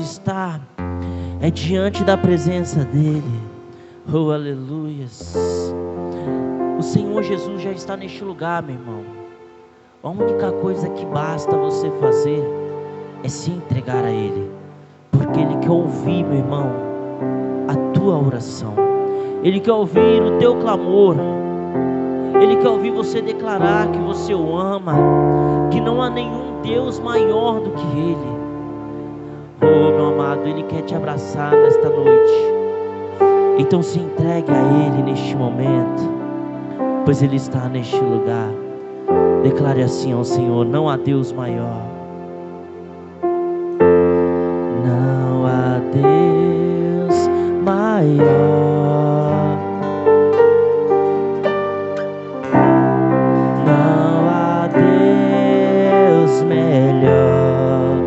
está é diante da presença dEle. Oh, aleluias. O Senhor Jesus já está neste lugar, meu irmão. A única coisa que basta você fazer é se entregar a Ele, porque Ele quer ouvir, meu irmão, a tua oração. Ele quer ouvir o teu clamor. Ele quer ouvir você declarar que você o ama, que não há nenhum Deus maior do que Ele. Oh, meu amado, Ele quer te abraçar nesta noite. Então se entregue a Ele neste momento, pois Ele está neste lugar. Declare assim ao Senhor: não há Deus maior. Não há Deus maior. Não há Deus melhor.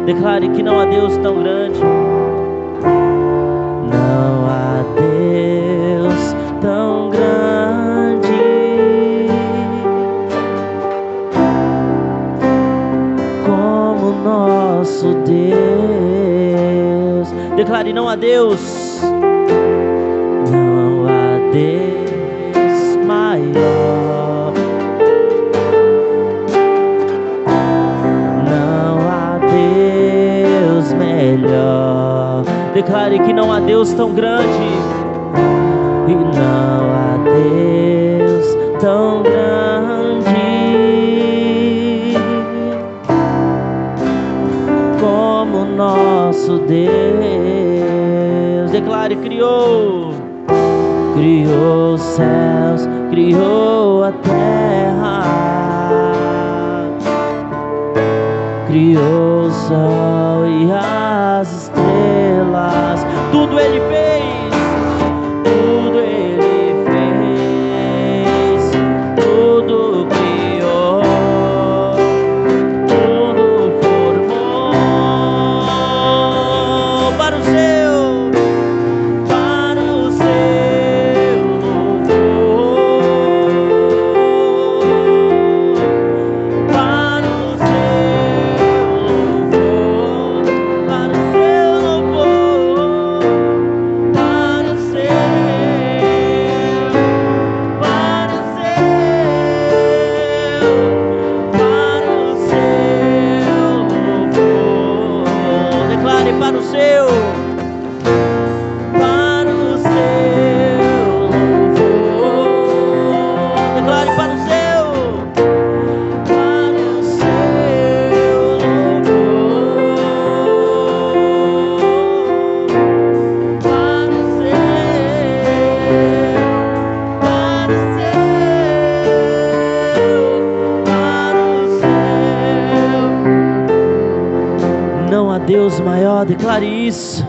Declare que não há Deus tão grande. Não há Deus tão grande como nosso Deus. Declare: não há Deus. Não há Deus maior. Não há Deus melhor. Declare que não há Deus tão grande. E não há Deus tão grande como nosso Deus. Declare: criou os céus, criou a terra, criou o sol e as estrelas. Tudo Ele fez, tudo Ele fez, tudo criou, tudo formou para o seu louvor, para o seu louvor, para o seu louvor. Declare: para o seu louvor. Declare: para o seu Não há Deus maior. Declare isso.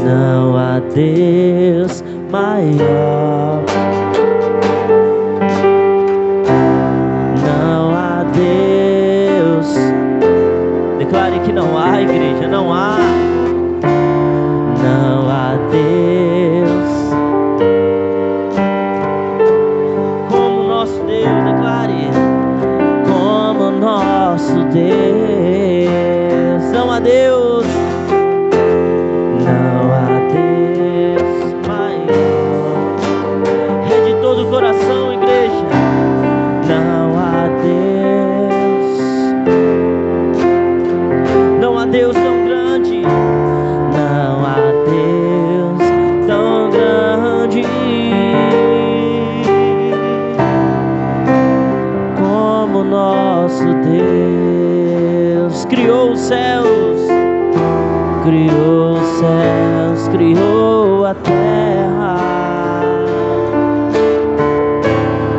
Não há Deus maior. Não há Deus. Declare que não há, igreja, não há. Não há Deus como nosso Deus. Declare: como nosso Deus. Não há Deus. Não há Deus maior. É de todo o coração, igreja. Não há Deus. Não há Deus tão grande. Não há Deus tão grande como nosso Deus. Criou os céus, criou os céus, criou a terra,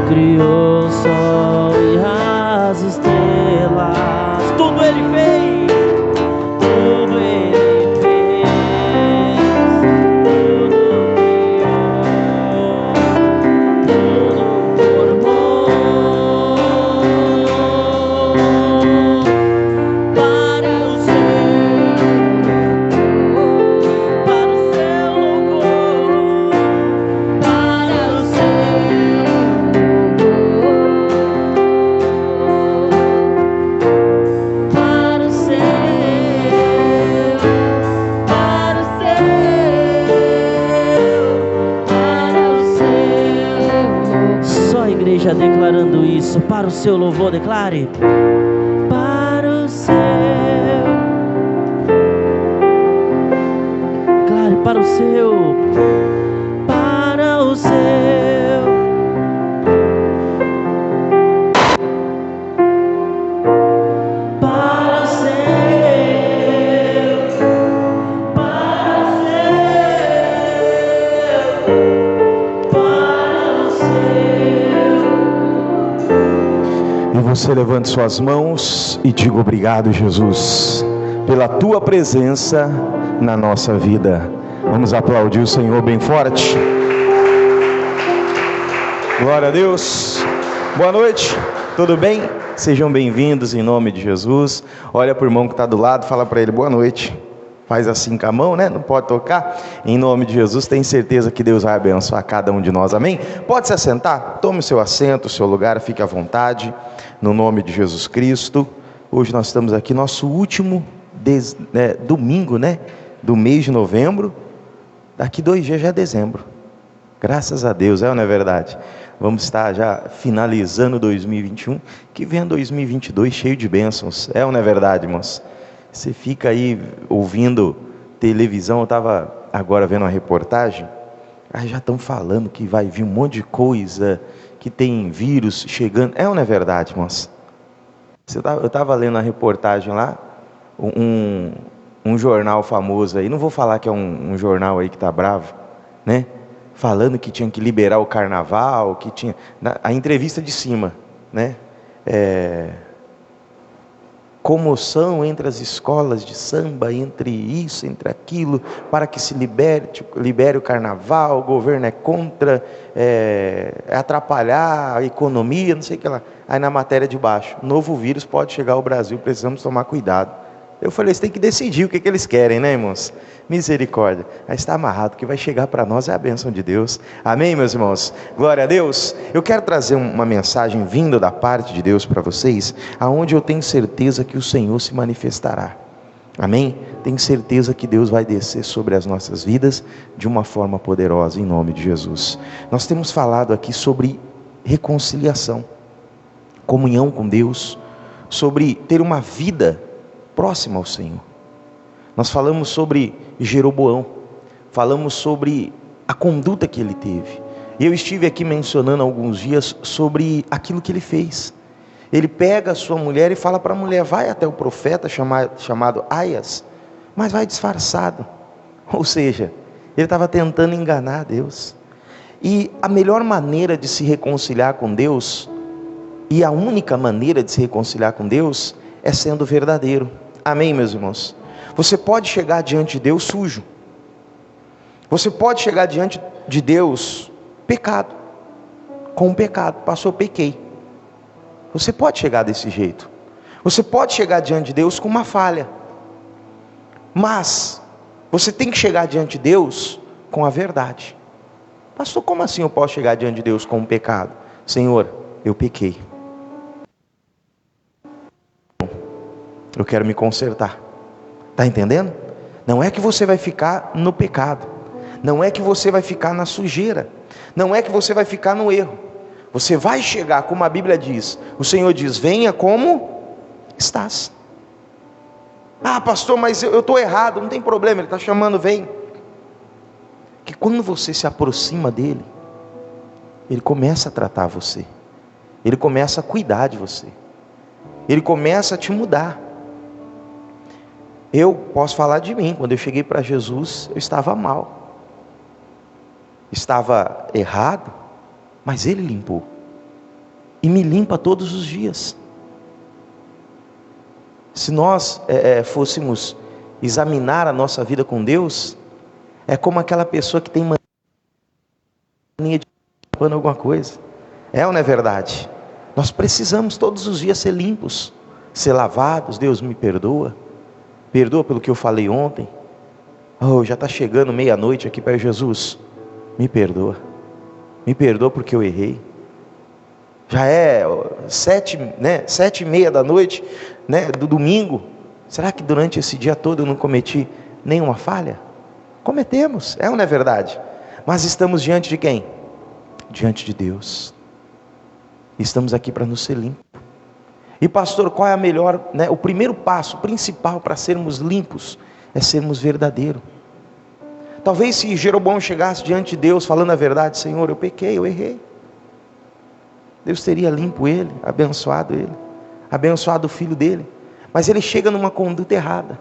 criou o sol e as estrelas. Tudo Ele fez, tudo Ele fez, tudo criou, tudo formou para o seu louvor. declarando isso. Para o seu louvor, declare. Para o seu. Declare para o seu. Para o seu. Para o seu. Para o seu. Para o seu. E você levante suas mãos e diga: obrigado, Jesus, pela tua presença na nossa vida. Vamos aplaudir o Senhor bem forte. Glória a Deus. Boa noite, tudo bem? Sejam bem-vindos em nome de Jesus. Olha para o irmão que está do lado, fala para ele: boa noite. Faz assim com a mão, né? Não pode tocar. Em nome de Jesus, tenho certeza que Deus vai abençoar cada um de nós, amém? Pode se assentar, tome o seu assento, o seu lugar, fique à vontade, no nome de Jesus Cristo. Hoje nós estamos aqui, nosso último domingo, né? Do mês de novembro. Daqui 2 dias já é dezembro. Graças a Deus, não é verdade? Vamos estar já finalizando 2021, que vem 2022 cheio de bênçãos. Não é verdade, irmãos? Você fica aí ouvindo televisão, eu estava agora vendo uma reportagem, já estão falando que vai vir um monte de coisa, que tem vírus chegando. Não é verdade, irmãos? Eu estava lendo a reportagem lá, um jornal famoso aí, não vou falar que é um jornal aí que está bravo, né? Falando que tinha que liberar o carnaval, que tinha... A entrevista de cima, né? Comoção entre as escolas de samba, entre isso, entre aquilo, para que se libere o carnaval, o governo é contra, atrapalhar a economia, não sei o que lá. Aí na matéria de baixo: novo vírus pode chegar ao Brasil, precisamos tomar cuidado. Eu falei: você tem que decidir o que eles querem, né, irmãos? Misericórdia. Aí está amarrado, o que vai chegar para nós é a bênção de Deus. Amém, meus irmãos? Glória a Deus. Eu quero trazer uma mensagem vinda da parte de Deus para vocês, aonde eu tenho certeza que o Senhor se manifestará. Amém? Tenho certeza que Deus vai descer sobre as nossas vidas de uma forma poderosa, em nome de Jesus. Nós temos falado aqui sobre reconciliação, comunhão com Deus, sobre ter uma vida próxima ao Senhor. Nós falamos sobre Jeroboão, falamos sobre a conduta que ele teve. Eu estive aqui mencionando há alguns dias sobre aquilo que ele fez. Ele pega a sua mulher e fala para a mulher: vai até o profeta chamado Aias, mas vai disfarçado. Ou seja, ele estava tentando enganar Deus. E a melhor maneira de se reconciliar com Deus, e a única maneira de se reconciliar com Deus, é sendo verdadeiro. Amém, meus irmãos? Você pode chegar diante de Deus sujo. Você pode chegar diante de Deus pecado, com um pecado: passou, pequei. Você pode chegar desse jeito. Você pode chegar diante de Deus com uma falha. Mas você tem que chegar diante de Deus com a verdade. Pastor, como assim eu posso chegar diante de Deus com um pecado? Senhor, eu pequei. Eu quero me consertar. Está entendendo? Não é que você vai ficar no pecado. Não é que você vai ficar na sujeira. Não é que você vai ficar no erro. Você vai chegar, como a Bíblia diz. O Senhor diz: venha como estás. Pastor, mas eu estou errado. Não tem problema, Ele está chamando, vem. Que quando você se aproxima dEle, Ele começa a tratar você. Ele começa a cuidar de você. Ele começa a te mudar. Eu posso falar de mim. Quando eu cheguei para Jesus, eu estava mal, estava errado, mas Ele limpou, e me limpa todos os dias. Se nós fôssemos examinar a nossa vida com Deus, é como aquela pessoa que tem mania de limpando alguma coisa. Ou não é verdade? Nós precisamos todos os dias ser limpos, ser lavados. Deus me perdoa. Perdoa pelo que eu falei ontem. Já está chegando meia-noite aqui para Jesus. Me perdoa. Me perdoa porque eu errei. Já é 7:30 da noite, né, do domingo. Será que durante esse dia todo eu não cometi nenhuma falha? Cometemos, ou não é verdade? Mas estamos diante de quem? Diante de Deus. Estamos aqui para nos ser limpos. E pastor, qual é a melhor, o primeiro passo principal para sermos limpos é sermos verdadeiros. Talvez se Jeroboão chegasse diante de Deus falando a verdade: Senhor, eu pequei, eu errei, Deus teria limpo ele, abençoado o filho dele. Mas ele chega numa conduta errada.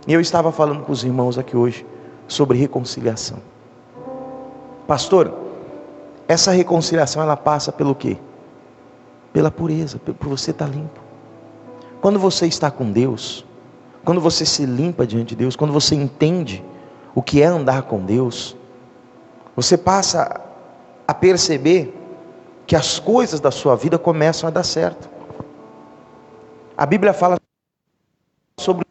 E eu estava falando com os irmãos aqui hoje sobre reconciliação. Pastor, essa reconciliação ela passa pelo quê? Pela pureza, por você estar limpo. Quando você está com Deus, quando você se limpa diante de Deus, quando você entende o que é andar com Deus, você passa a perceber que as coisas da sua vida começam a dar certo. A Bíblia fala sobre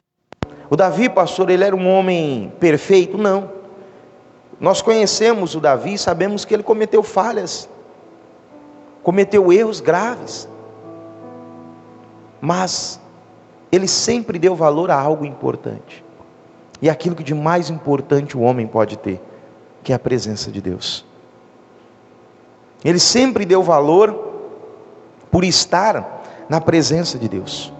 o Davi, pastor, ele era um homem perfeito? Não. Nós conhecemos o Davi e sabemos que ele cometeu falhas, cometeu erros graves, mas ele sempre deu valor a algo importante, e aquilo que de mais importante o homem pode ter, que é a presença de Deus. Ele sempre deu valor por estar na presença de Deus.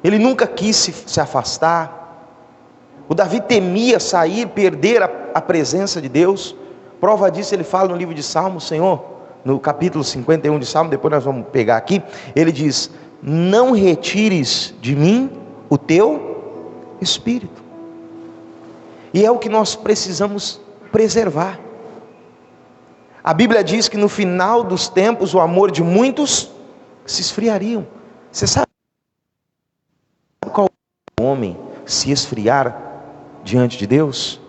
Ele nunca quis se afastar. O Davi temia sair, perder a presença de Deus. Prova disso ele fala no livro de Salmos, Senhor, no capítulo 51 de Salmos, depois nós vamos pegar aqui, ele diz: não retires de mim o teu Espírito. E é o que nós precisamos preservar. A Bíblia diz que no final dos tempos o amor de muitos se esfriariam. Você sabe qual é o homem se esfriar diante de Deus?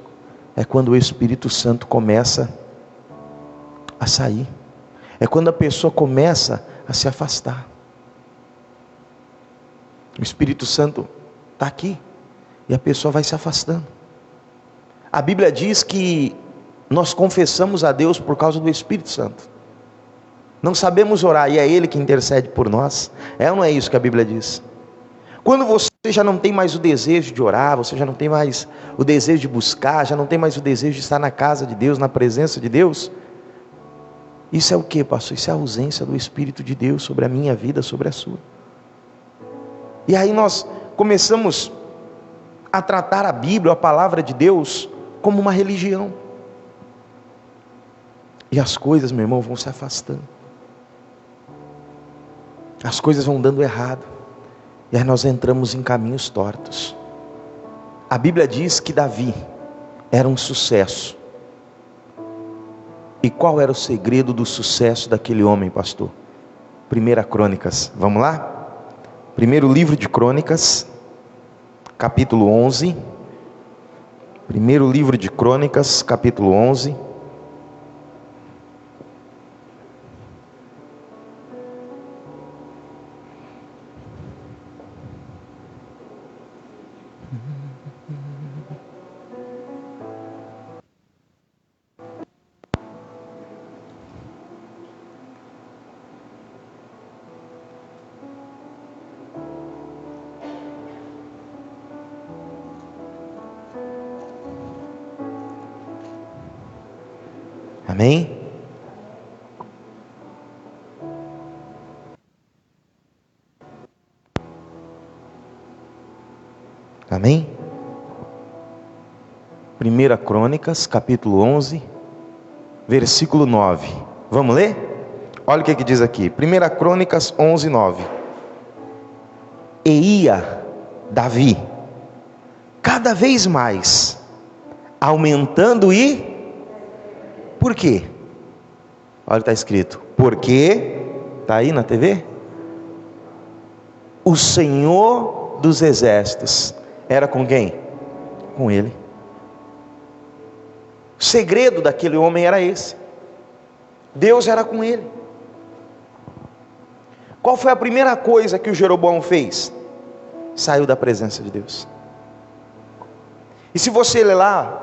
É quando o Espírito Santo começa a sair. É quando a pessoa começa a se afastar. O Espírito Santo está aqui e a pessoa vai se afastando. A Bíblia diz que nós confessamos a Deus por causa do Espírito Santo. Não sabemos orar e é Ele que intercede por nós. É ou não é isso que a Bíblia diz? Quando você já não tem mais o desejo de orar, você já não tem mais o desejo de buscar, já não tem mais o desejo de estar na casa de Deus, na presença de Deus, isso é o que, pastor? Isso é a ausência do Espírito de Deus sobre a minha vida, sobre a sua. E aí nós começamos a tratar a Bíblia, a palavra de Deus, como uma religião. E as coisas, meu irmão, vão se afastando. As coisas vão dando errado. E aí nós entramos em caminhos tortos. A Bíblia diz que Davi era um sucesso. E qual era o segredo do sucesso daquele homem, pastor? 1 Crônicas, vamos lá? Primeiro livro de Crônicas, capítulo 11. Primeiro livro de Crônicas, capítulo 11. Amém? Amém? 1 Crônicas, capítulo 11, versículo 9. Vamos ler? Olha o que diz aqui. 1 Crônicas 11, 9. E ia Davi cada vez mais aumentando e... Por quê? Olha o que está escrito. Porque, está aí na TV? O Senhor dos Exércitos era com quem? Com ele. O segredo daquele homem era esse. Deus era com ele. Qual foi a primeira coisa que o Jeroboão fez? Saiu da presença de Deus. E se você ler lá,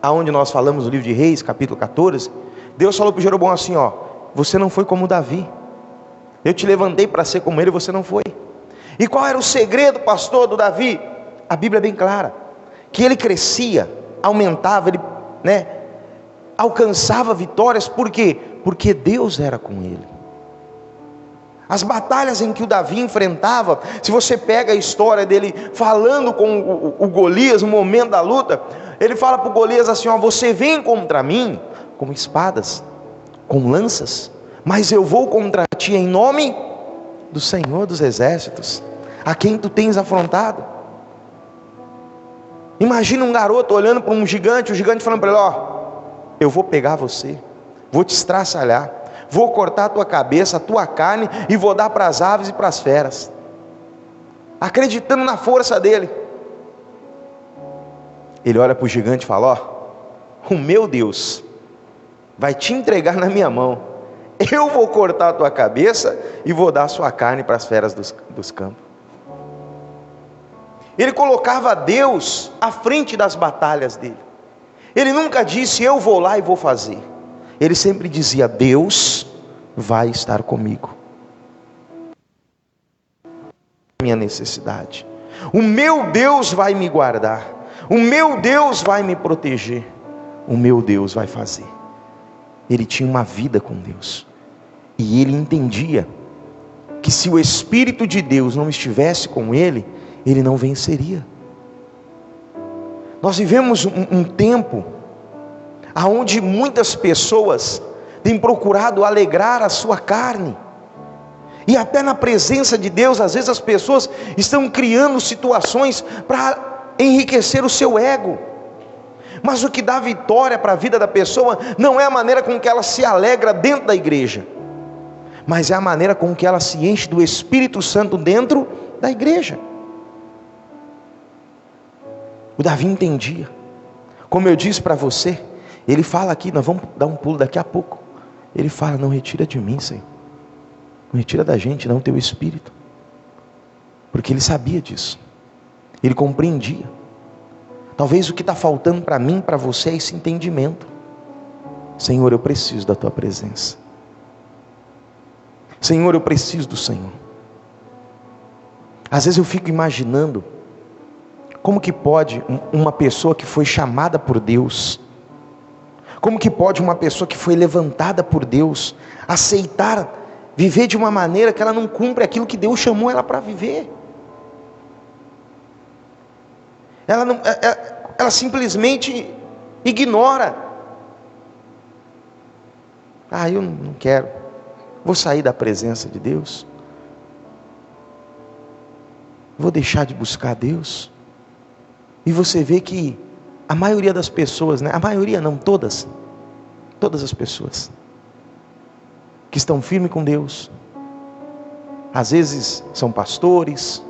aonde nós falamos no livro de Reis, capítulo 14, Deus falou para o Jeroboão assim, ó: você não foi como Davi, eu te levantei para ser como ele, você não foi. E qual era o segredo, pastor, do Davi? A Bíblia é bem clara, que ele crescia, aumentava, ele alcançava vitórias. Por quê? Porque Deus era com ele. As batalhas em que o Davi enfrentava, se você pega a história dele falando com o Golias no momento da luta, ele fala para o Golias assim: ó, você vem contra mim com espadas, com lanças, mas eu vou contra ti em nome do Senhor dos Exércitos, a quem tu tens afrontado. Imagina um garoto olhando para um gigante, o gigante falando para ele: ó, eu vou pegar você, vou te estraçalhar, vou cortar a tua cabeça, a tua carne, e vou dar para as aves e para as feras, acreditando na força dele. Ele olha para o gigante e fala: ó, o meu Deus vai te entregar na minha mão, eu vou cortar a tua cabeça e vou dar a sua carne para as feras dos campos. Ele colocava Deus à frente das batalhas dele. Ele nunca disse: eu vou lá e vou fazer. Ele sempre dizia: Deus vai estar comigo. Minha necessidade. O meu Deus vai me guardar. O meu Deus vai me proteger. O meu Deus vai fazer. Ele tinha uma vida com Deus. E ele entendia que se o Espírito de Deus não estivesse com ele, ele não venceria. Nós vivemos um tempo onde muitas pessoas têm procurado alegrar a sua carne, e até na presença de Deus, às vezes as pessoas estão criando situações para enriquecer o seu ego. Mas o que dá vitória para a vida da pessoa não é a maneira com que ela se alegra dentro da igreja, mas é a maneira com que ela se enche do Espírito Santo dentro da igreja. O Davi entendia. Como eu disse para você, ele fala aqui, nós vamos dar um pulo daqui a pouco. Ele fala: não retira de mim, Senhor, não retira da gente não o teu Espírito. Porque ele sabia disso, ele compreendia. Talvez o que está faltando para mim, para você, é esse entendimento. Senhor, eu preciso da tua presença. Senhor, eu preciso do Senhor. Às vezes eu fico imaginando, como que pode uma pessoa que foi chamada por Deus, como que pode uma pessoa que foi levantada por Deus, aceitar viver de uma maneira que ela não cumpre aquilo que Deus chamou ela para viver? Ela simplesmente ignora. Eu não quero, vou sair da presença de Deus, vou deixar de buscar Deus. E você vê que a maioria das pessoas, a maioria não, todas as pessoas que estão firmes com Deus, às vezes são pastores,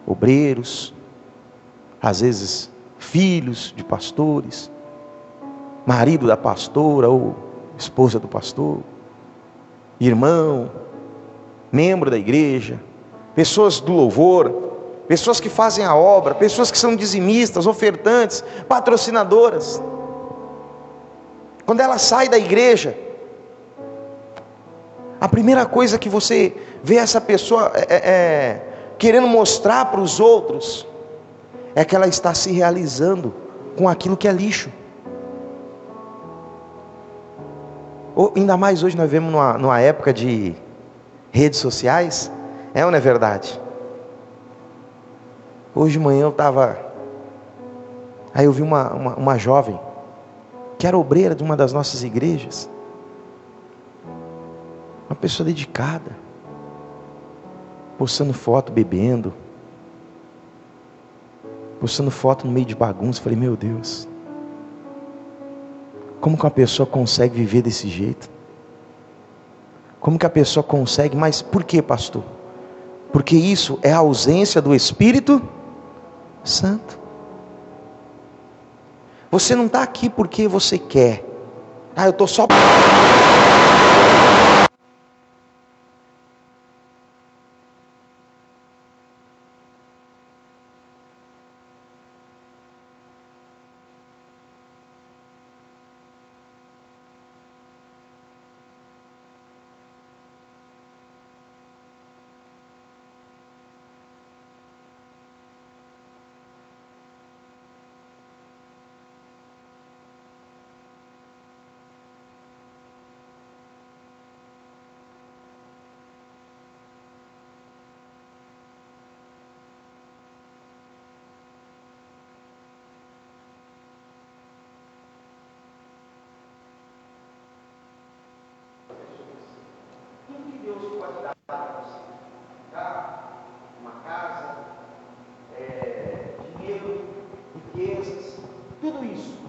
obreiros, às vezes filhos de pastores, marido da pastora ou esposa do pastor, irmão, membro da igreja, pessoas do louvor, pessoas que fazem a obra, pessoas que são dizimistas, ofertantes, patrocinadoras. Quando ela sai da igreja, a primeira coisa que você vê essa pessoa querendo mostrar para os outros é que ela está se realizando com aquilo que é lixo. Ainda mais hoje nós vemos numa época de redes sociais, ou não é verdade? Hoje de manhã eu vi uma jovem, que era obreira de uma das nossas igrejas, uma pessoa dedicada, postando foto bebendo, postando foto no meio de bagunça. Falei: meu Deus, como que uma pessoa consegue viver desse jeito? Como que a pessoa consegue? Mas por que, pastor? Porque isso é a ausência do Espírito Santo. Você não está aqui porque você quer. Eu estou só... Deus pode dar para você? Tá? Uma casa, dinheiro, riquezas, tudo isso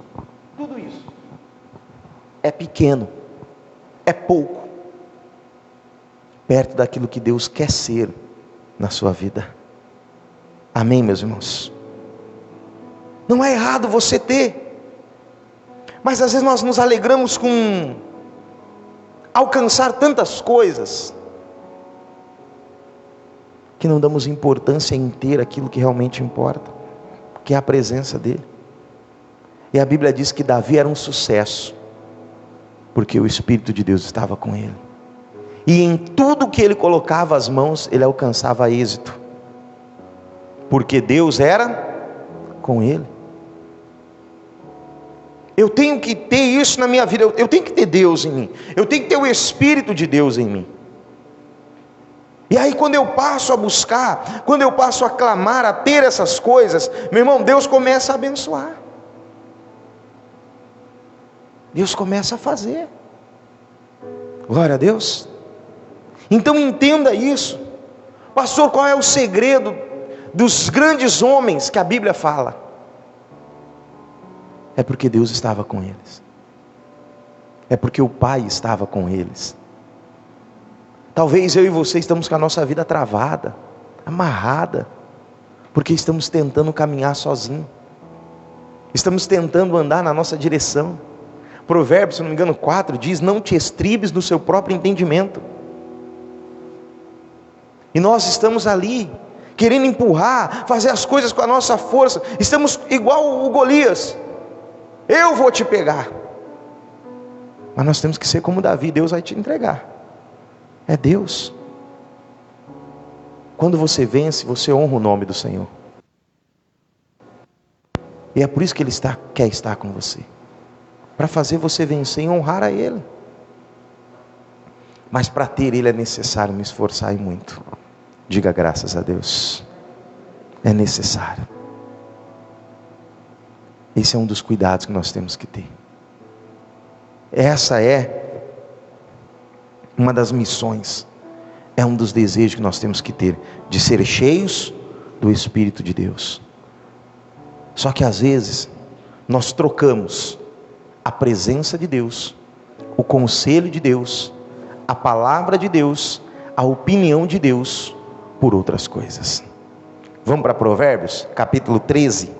é pequeno, é pouco, perto daquilo que Deus quer ser na sua vida. Amém, meus irmãos? Não é errado você ter, mas às vezes nós nos alegramos com alcançar tantas coisas, que não damos importância em ter aquilo que realmente importa, que é a presença dele. E a Bíblia diz que Davi era um sucesso, porque o Espírito de Deus estava com ele, e em tudo que ele colocava as mãos, ele alcançava êxito, porque Deus era com ele. Eu tenho que ter isso na minha vida, eu tenho que ter Deus em mim, eu tenho que ter o Espírito de Deus em mim. E aí quando eu passo a buscar, quando eu passo a clamar, a ter essas coisas, meu irmão, Deus começa a abençoar, Deus começa a fazer. Glória a Deus. Então entenda isso. Pastor, qual é o segredo dos grandes homens que a Bíblia fala? É porque Deus estava com eles, é porque o Pai estava com eles. Talvez eu e você estamos com a nossa vida travada, amarrada, porque estamos tentando caminhar sozinho, estamos tentando andar na nossa direção. Provérbios, se não me engano 4, diz: não te estribes no seu próprio entendimento. E nós estamos ali, querendo empurrar, fazer as coisas com a nossa força, estamos igual o Golias: eu vou te pegar. Mas nós temos que ser como Davi: Deus vai te entregar. É Deus. Quando você vence, você honra o nome do Senhor. E é por isso que Ele quer estar com você, para fazer você vencer e honrar a Ele. Mas para ter Ele é necessário me esforçar e muito. Diga graças a Deus. É necessário. Esse é um dos cuidados que nós temos que ter. Essa é uma das missões, é um dos desejos que nós temos que ter, de ser cheios do Espírito de Deus. Só que às vezes nós trocamos a presença de Deus, o conselho de Deus, a palavra de Deus, a opinião de Deus por outras coisas. Vamos para Provérbios, capítulo 13.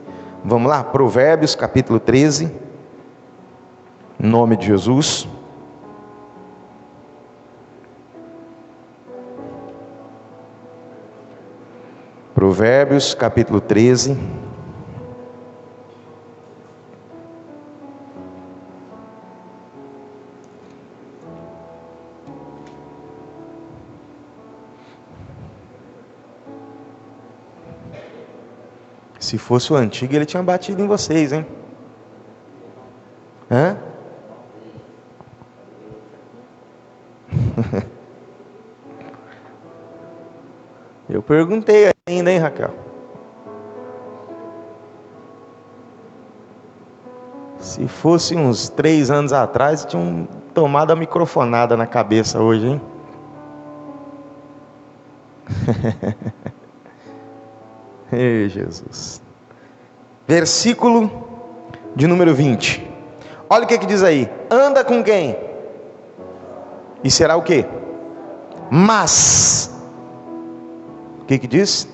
Vamos lá, Provérbios, capítulo 13. Em nome de Jesus. Provérbios, capítulo 13. Se fosse o antigo, ele tinha batido em vocês, hein? Hã? Eu perguntei ainda, hein, Raquel? Se fosse uns 3 anos atrás, tinham tomado a microfonada na cabeça hoje, hein? Ei, Jesus. Versículo de número 20. Olha o que diz aí: anda com quem? E será o quê? Mas, o que diz?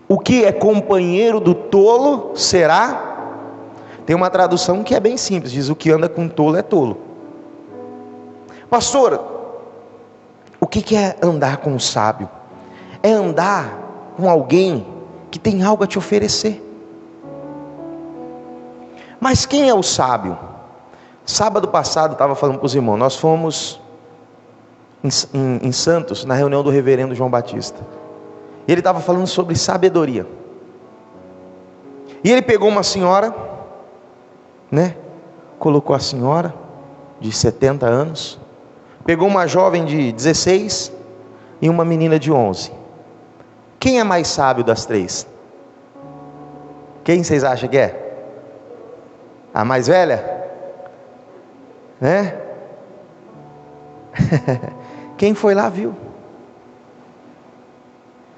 O que é companheiro do tolo será? Tem uma tradução que é bem simples, diz: o que anda com tolo é tolo. Pastor, o que é andar com um sábio? É andar com alguém que tem algo a te oferecer. Mas quem é o sábio? Sábado passado estava falando para os irmãos, nós fomos em Santos, na reunião do reverendo João Batista. Ele estava falando sobre sabedoria. E ele pegou uma senhora, né? Colocou a senhora de 70 anos, pegou uma jovem de 16 e uma menina de 11. Quem é mais sábio das três? Quem vocês acham que é? A mais velha? Né? Quem foi lá viu.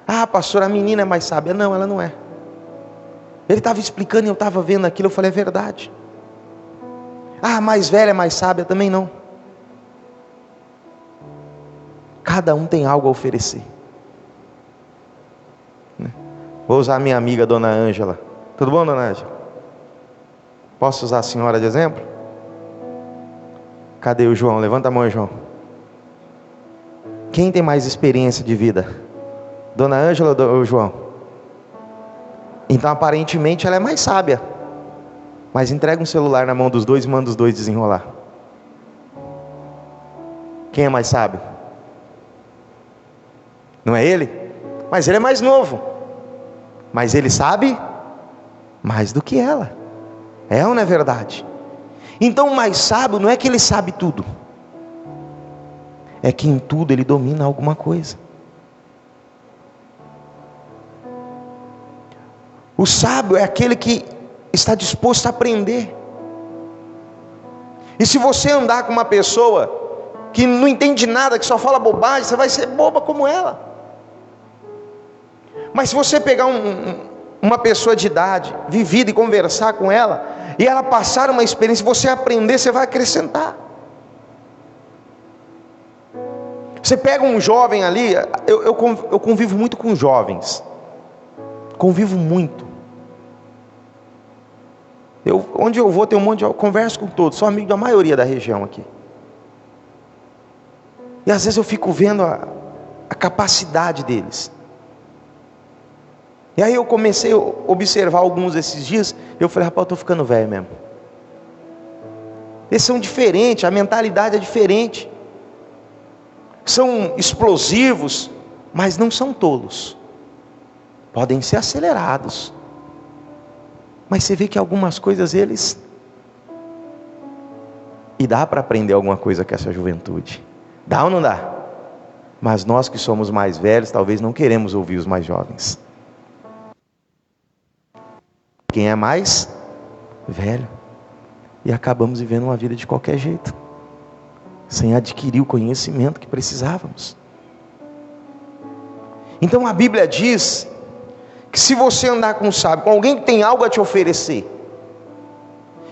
Ah, pastor, a menina é mais sábia. Não, ela não é. Ele estava explicando e eu estava vendo aquilo, eu falei, é verdade. Ah, a mais velha é mais sábia. Também não. Cada um tem algo a oferecer. Vou usar a minha amiga, dona Ângela. Tudo bom, dona Ângela? Posso usar a senhora de exemplo? Cadê o João? Levanta a mão, João. Quem tem mais experiência de vida? Dona Ângela ou o João? Então aparentemente ela é mais sábia. Mas entrega um celular na mão dos dois e manda os dois desenrolar. Quem é mais sábio? Não é ele? Mas ele é mais novo. Mas ele sabe mais do que ela. É ou não é verdade? Então o mais sábio não é que ele sabe tudo. É que em tudo ele domina alguma coisa. O sábio é aquele que está disposto a aprender. E se você andar com uma pessoa que não entende nada, que só fala bobagem, você vai ser boba como ela. Mas se você pegar uma pessoa de idade, vivida, e conversar com ela, e ela passar uma experiência, você aprender, você vai acrescentar. Você pega um jovem ali, eu convivo muito com jovens. Convivo muito. Onde eu vou, tem um monte de... Eu converso com todos, sou amigo da maioria da região aqui. E às vezes eu fico vendo a capacidade deles. E aí eu comecei a observar alguns esses dias. Eu falei, rapaz, eu estou ficando velho mesmo. Eles são diferentes, a mentalidade é diferente. São explosivos, mas não são tolos. Podem ser acelerados. Mas você vê que algumas coisas eles... E dá para aprender alguma coisa com essa juventude. Dá ou não dá? Mas nós que somos mais velhos, talvez não queremos ouvir os mais jovens. Quem é mais velho. E acabamos vivendo uma vida de qualquer jeito. Sem adquirir o conhecimento que precisávamos. Então a Bíblia diz... que se você andar com um sábio, com alguém que tem algo a te oferecer,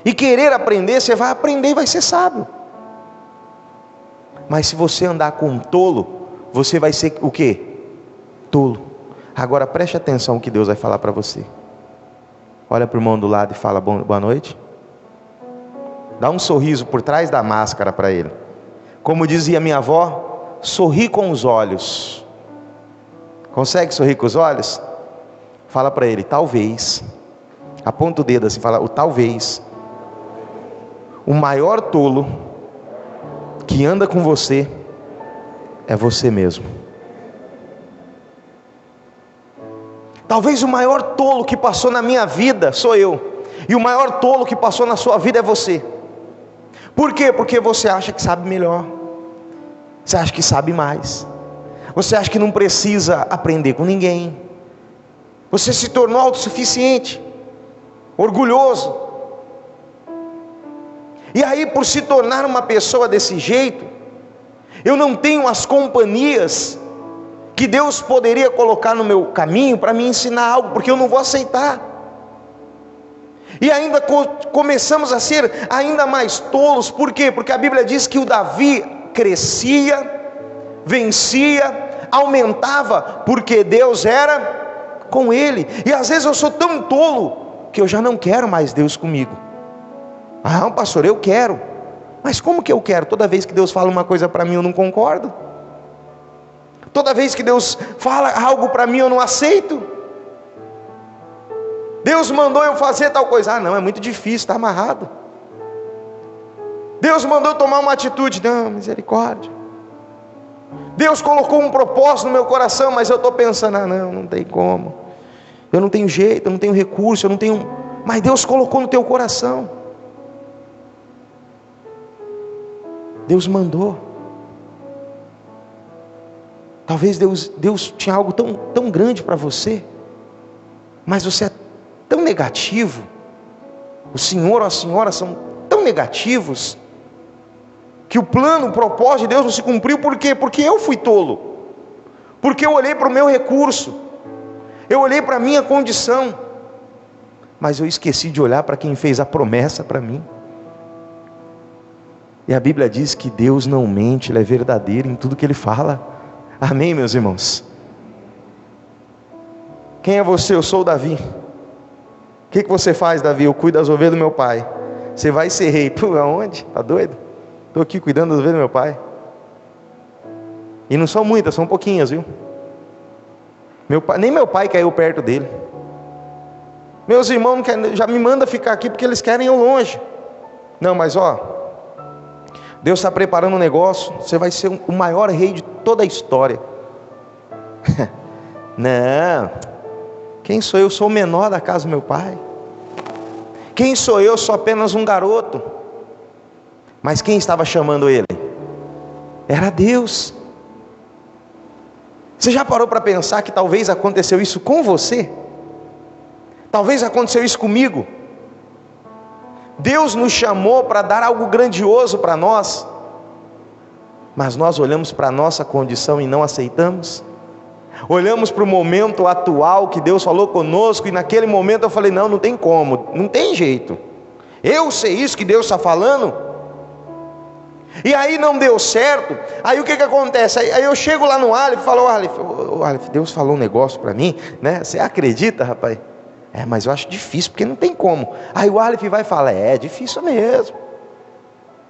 e querer aprender, você vai aprender e vai ser sábio. Mas se você andar com um tolo, você vai ser o quê? Tolo. Agora preste atenção no que Deus vai falar para você. Olha para o irmão do lado e fala boa noite. Dá um sorriso por trás da máscara para ele. Como dizia minha avó, sorri com os olhos. Consegue sorrir com os olhos? Fala para ele, talvez. Aponta o dedo assim, fala, o talvez. O maior tolo que anda com você é você mesmo. Talvez o maior tolo que passou na minha vida sou eu. E o maior tolo que passou na sua vida é você. Por quê? Porque você acha que sabe melhor. Você acha que sabe mais. Você acha que não precisa aprender com ninguém. Você se tornou autossuficiente, orgulhoso. E aí, por se tornar uma pessoa desse jeito, eu não tenho as companhias que Deus poderia colocar no meu caminho para me ensinar algo, porque eu não vou aceitar. E ainda começamos a ser ainda mais tolos. Por quê? Porque a Bíblia diz que o Davi crescia, vencia, aumentava, porque Deus era com ele. E às vezes eu sou tão tolo que eu já não quero mais Deus comigo. Ah, pastor, eu quero. Mas como que eu quero? Toda vez que Deus fala uma coisa para mim eu não concordo. Toda vez que Deus fala algo para mim eu não aceito. Deus mandou eu fazer tal coisa. Ah, não, é muito difícil, está amarrado. Deus mandou eu tomar uma atitude. Não, misericórdia. Deus colocou um propósito no meu coração, mas eu estou pensando, não tem como. Eu não tenho jeito, eu não tenho recurso, eu não tenho... Mas Deus colocou no teu coração. Deus mandou. Talvez Deus tinha algo tão grande para você, mas você é tão negativo. O senhor ou a senhora são tão negativos, que o plano, o propósito de Deus não se cumpriu. Por quê? Porque eu fui tolo, porque eu olhei para o meu recurso, eu olhei para a minha condição, mas eu esqueci de olhar para quem fez a promessa para mim. E a Bíblia diz que Deus não mente, Ele é verdadeiro em tudo que Ele fala. Amém, meus irmãos? Quem é você? Eu sou o Davi. O que você faz, Davi? Eu cuido das ovelhas do meu pai. Você vai ser rei. Pô, aonde? Tá doido? Estou aqui cuidando das ovelhas do meu pai. E não são muitas, são pouquinhas, viu? Nem meu pai caiu perto dele. Meus irmãos já me mandam ficar aqui porque eles querem ir longe. Não, mas Deus está preparando um negócio. Você vai ser o maior rei de toda a história. Não. Quem sou eu? Eu sou o menor da casa do meu pai. Quem sou eu? Eu sou apenas um garoto. Mas quem estava chamando ele? Era Deus. Você já parou para pensar que talvez aconteceu isso com você? Talvez aconteceu isso comigo. Deus nos chamou para dar algo grandioso para nós, mas nós olhamos para a nossa condição e não aceitamos. Olhamos para o momento atual que Deus falou conosco, e naquele momento eu falei, não tem como, não tem jeito, eu sei isso que Deus está falando, e aí não deu certo. Aí o que acontece? Aí eu chego lá no Aleph e falo, Aleph, Deus falou um negócio para mim, né? Você acredita, rapaz? Mas eu acho difícil, porque não tem como. Aí o Aleph vai falar, é difícil mesmo.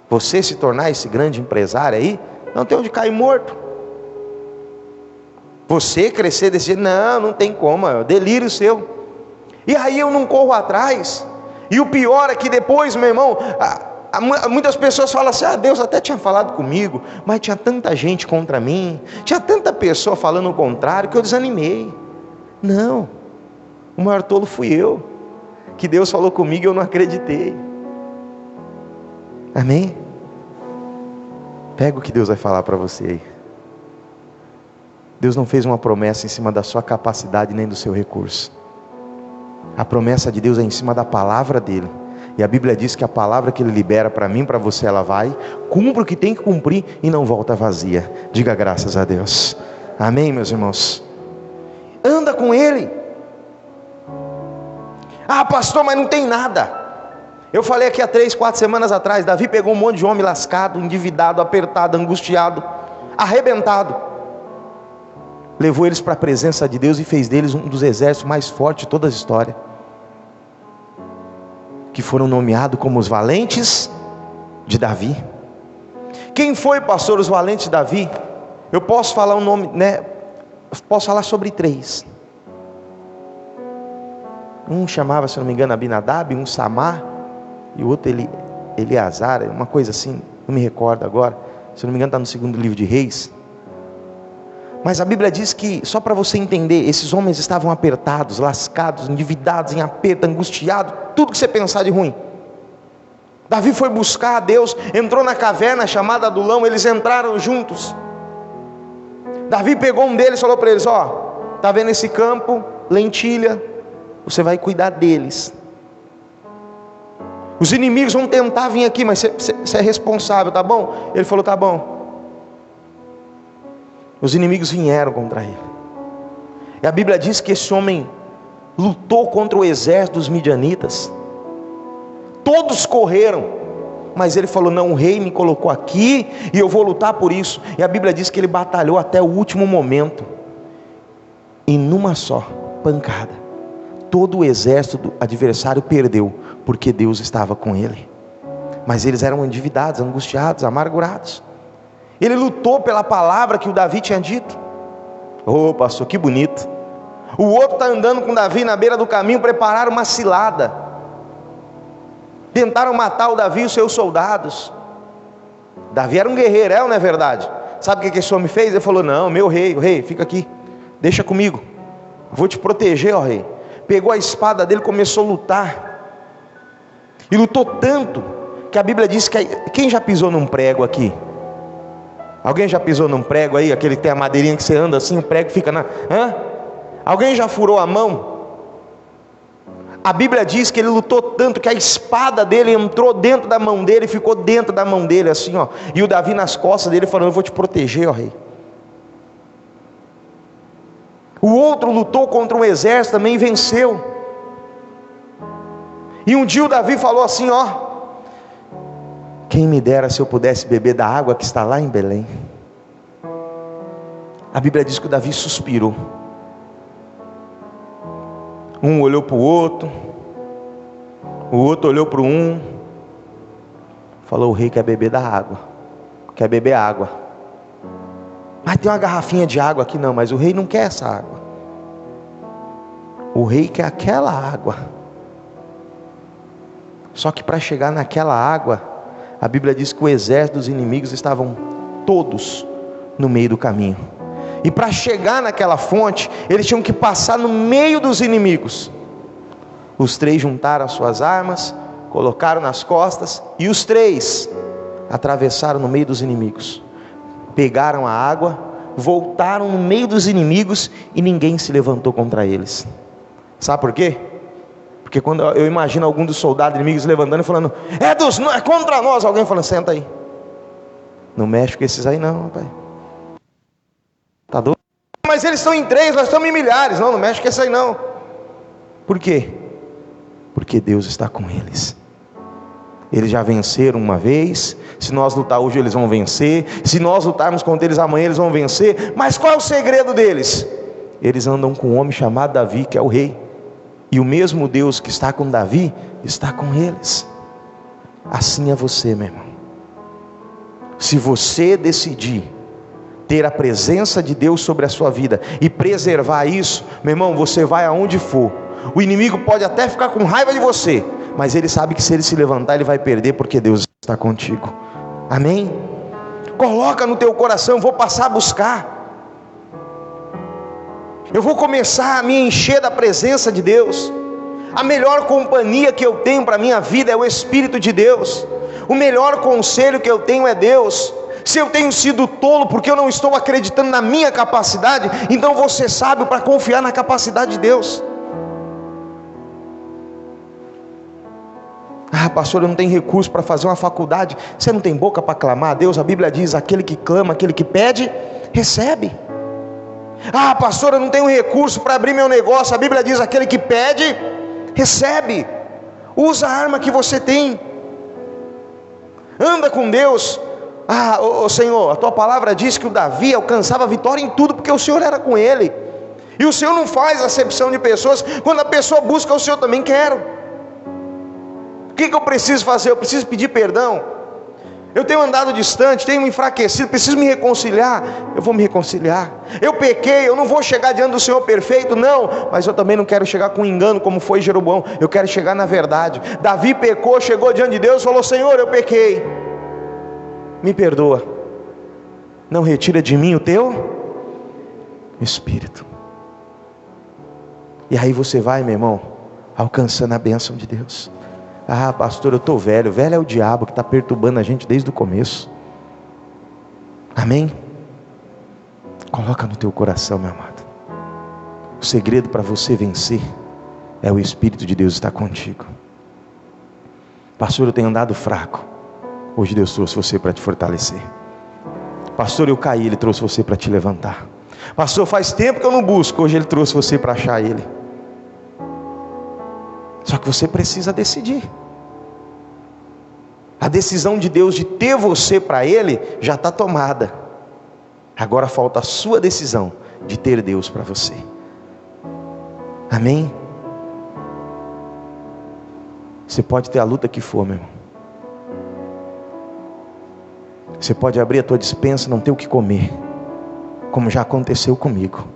Você se tornar esse grande empresário aí, não tem onde cair morto. Você crescer desse jeito, não tem como, é delírio seu. E aí eu não corro atrás. E o pior é que depois, meu irmão, muitas pessoas falam assim, Deus até tinha falado comigo, mas tinha tanta gente contra mim, tinha tanta pessoa falando o contrário, que eu desanimei. Não. O maior tolo fui eu, que Deus falou comigo e eu não acreditei. Amém? Pega o que Deus vai falar para você aí. Deus não fez uma promessa em cima da sua capacidade nem do seu recurso. A promessa de Deus é em cima da palavra dele. E a Bíblia diz que a palavra que Ele libera para mim, para você, ela vai, cumpre o que tem que cumprir e não volta vazia. Diga graças a Deus. Amém, meus irmãos? Anda com Ele. Pastor, mas não tem nada. Eu falei aqui há 3, 4 semanas atrás, Davi pegou um monte de homem lascado, endividado, apertado, angustiado, arrebentado, levou eles para a presença de Deus e fez deles um dos exércitos mais fortes de toda a história, que foram nomeados como os valentes de Davi. Quem foi, pastor, os valentes de Davi? Eu posso falar um nome, né? Posso falar sobre 3. Um chamava, se não me engano, Abinadab, um Samar, e o outro Eleazar, uma coisa assim, não me recordo agora, se não me engano está no 2º livro de Reis. Mas a Bíblia diz que, só para você entender, esses homens estavam apertados, lascados, endividados, em aperto, angustiados, tudo que você pensar de ruim. Davi foi buscar a Deus, entrou na caverna chamada Adulão, eles entraram juntos. Davi pegou um deles e falou para eles, está vendo esse campo, lentilha, você vai cuidar deles. Os inimigos vão tentar vir aqui, mas você é responsável, tá bom? Ele falou, tá bom. Os inimigos vieram contra ele. E a Bíblia diz que esse homem lutou contra o exército dos midianitas. Todos correram, mas ele falou, não, o rei me colocou aqui e eu vou lutar por isso. E a Bíblia diz que ele batalhou até o último momento. E numa só pancada, todo o exército do adversário perdeu, porque Deus estava com ele. Mas eles eram endividados, angustiados, amargurados. Ele lutou pela palavra que o Davi tinha dito. Pastor, que bonito. O outro está andando com Davi na beira do caminho, prepararam uma cilada, tentaram matar o Davi e os seus soldados. Davi era um guerreiro, não é verdade? Sabe o que esse homem fez? Ele falou, não, meu rei, o rei, fica aqui, deixa comigo, vou te proteger, ó rei. Pegou a espada dele, começou a lutar, e lutou tanto, que a Bíblia diz que, quem já pisou num prego aqui? Alguém já pisou num prego aí, aquele que tem a madeirinha que você anda assim, o prego fica na... Alguém já furou a mão? A Bíblia diz que ele lutou tanto que a espada dele entrou dentro da mão dele, ficou dentro da mão dele assim, ó. E o Davi nas costas dele falando: eu vou te proteger, ó rei. O outro lutou contra um exército também e venceu. E um dia o Davi falou assim, ó: quem me dera se eu pudesse beber da água que está lá em Belém. A Bíblia diz que o Davi suspirou. Um olhou para o outro olhou para um, falou: o rei quer beber da água, quer beber água. Mas tem uma garrafinha de água aqui. Não, mas o rei não quer essa água. O rei quer aquela água. Só que para chegar naquela água, a Bíblia diz que o exército dos inimigos estavam todos no meio do caminho. E para chegar naquela fonte, eles tinham que passar no meio dos inimigos. Os três juntaram as suas armas, colocaram nas costas, e os três atravessaram no meio dos inimigos. Pegaram a água, voltaram no meio dos inimigos, e ninguém se levantou contra eles. Sabe por quê? Porque quando eu imagino algum dos soldados inimigos levantando e falando: é contra nós. Alguém falando: senta aí. Não mexe com esses aí não, rapaz. Tá doido? Mas eles estão em 3, nós estamos em milhares. Não mexe com esses aí não. Por quê? Porque Deus está com eles. Eles já venceram uma vez. Se nós lutar hoje, eles vão vencer. Se nós lutarmos contra eles amanhã, eles vão vencer. Mas qual é o segredo deles? Eles andam com um homem chamado Davi, que é o rei. E o mesmo Deus que está com Davi, está com eles. Assim é você, meu irmão. Se você decidir ter a presença de Deus sobre a sua vida e preservar isso, meu irmão, você vai aonde for. O inimigo pode até ficar com raiva de você, mas ele sabe que se ele se levantar, ele vai perder, porque Deus está contigo. Amém? Coloca no teu coração: vou passar a buscar. Eu vou começar a me encher da presença de Deus. A melhor companhia que eu tenho para a minha vida é o Espírito de Deus. O melhor conselho que eu tenho é Deus. Se eu tenho sido tolo porque eu não estou acreditando na minha capacidade, então você sabe para confiar na capacidade de Deus. Ah, pastor, eu não tenho recurso para fazer uma faculdade. Você não tem boca para clamar a Deus? A Bíblia diz: aquele que clama, aquele que pede, recebe. Ah, pastor, eu não tenho recurso para abrir meu negócio. A Bíblia diz: aquele que pede, recebe. Usa a arma que você tem. Anda com Deus. Ah, Senhor, a tua palavra diz que o Davi alcançava vitória em tudo, porque o Senhor era com ele. E o Senhor não faz acepção de pessoas. Quando a pessoa busca o Senhor, também quero. O que eu preciso fazer? Eu preciso pedir perdão. Eu tenho andado distante, tenho me enfraquecido, preciso me reconciliar. Eu vou me reconciliar. Eu pequei, eu não vou chegar diante do Senhor perfeito, não. Mas eu também não quero chegar com engano, como foi Jeroboão. Eu quero chegar na verdade. Davi pecou, chegou diante de Deus e falou: Senhor, eu pequei, me perdoa. Não retira de mim o teu Espírito. E aí você vai, meu irmão, alcançando a bênção de Deus. Ah, pastor, eu estou velho. Velho é o diabo que está perturbando a gente desde o começo. Amém? Coloca no teu coração, meu amado. O segredo para você vencer é o Espírito de Deus estar contigo. Pastor, eu tenho andado fraco. Hoje Deus trouxe você para te fortalecer. Pastor, eu caí, Ele trouxe você para te levantar. Pastor, faz tempo que eu não busco. Hoje Ele trouxe você para achar Ele. Só que você precisa decidir. A decisão de Deus de ter você para Ele já está tomada. Agora falta a sua decisão de ter Deus para você. Amém? Você pode ter a luta que for, meu irmão. Você pode abrir a tua despensa e não ter o que comer, como já aconteceu comigo.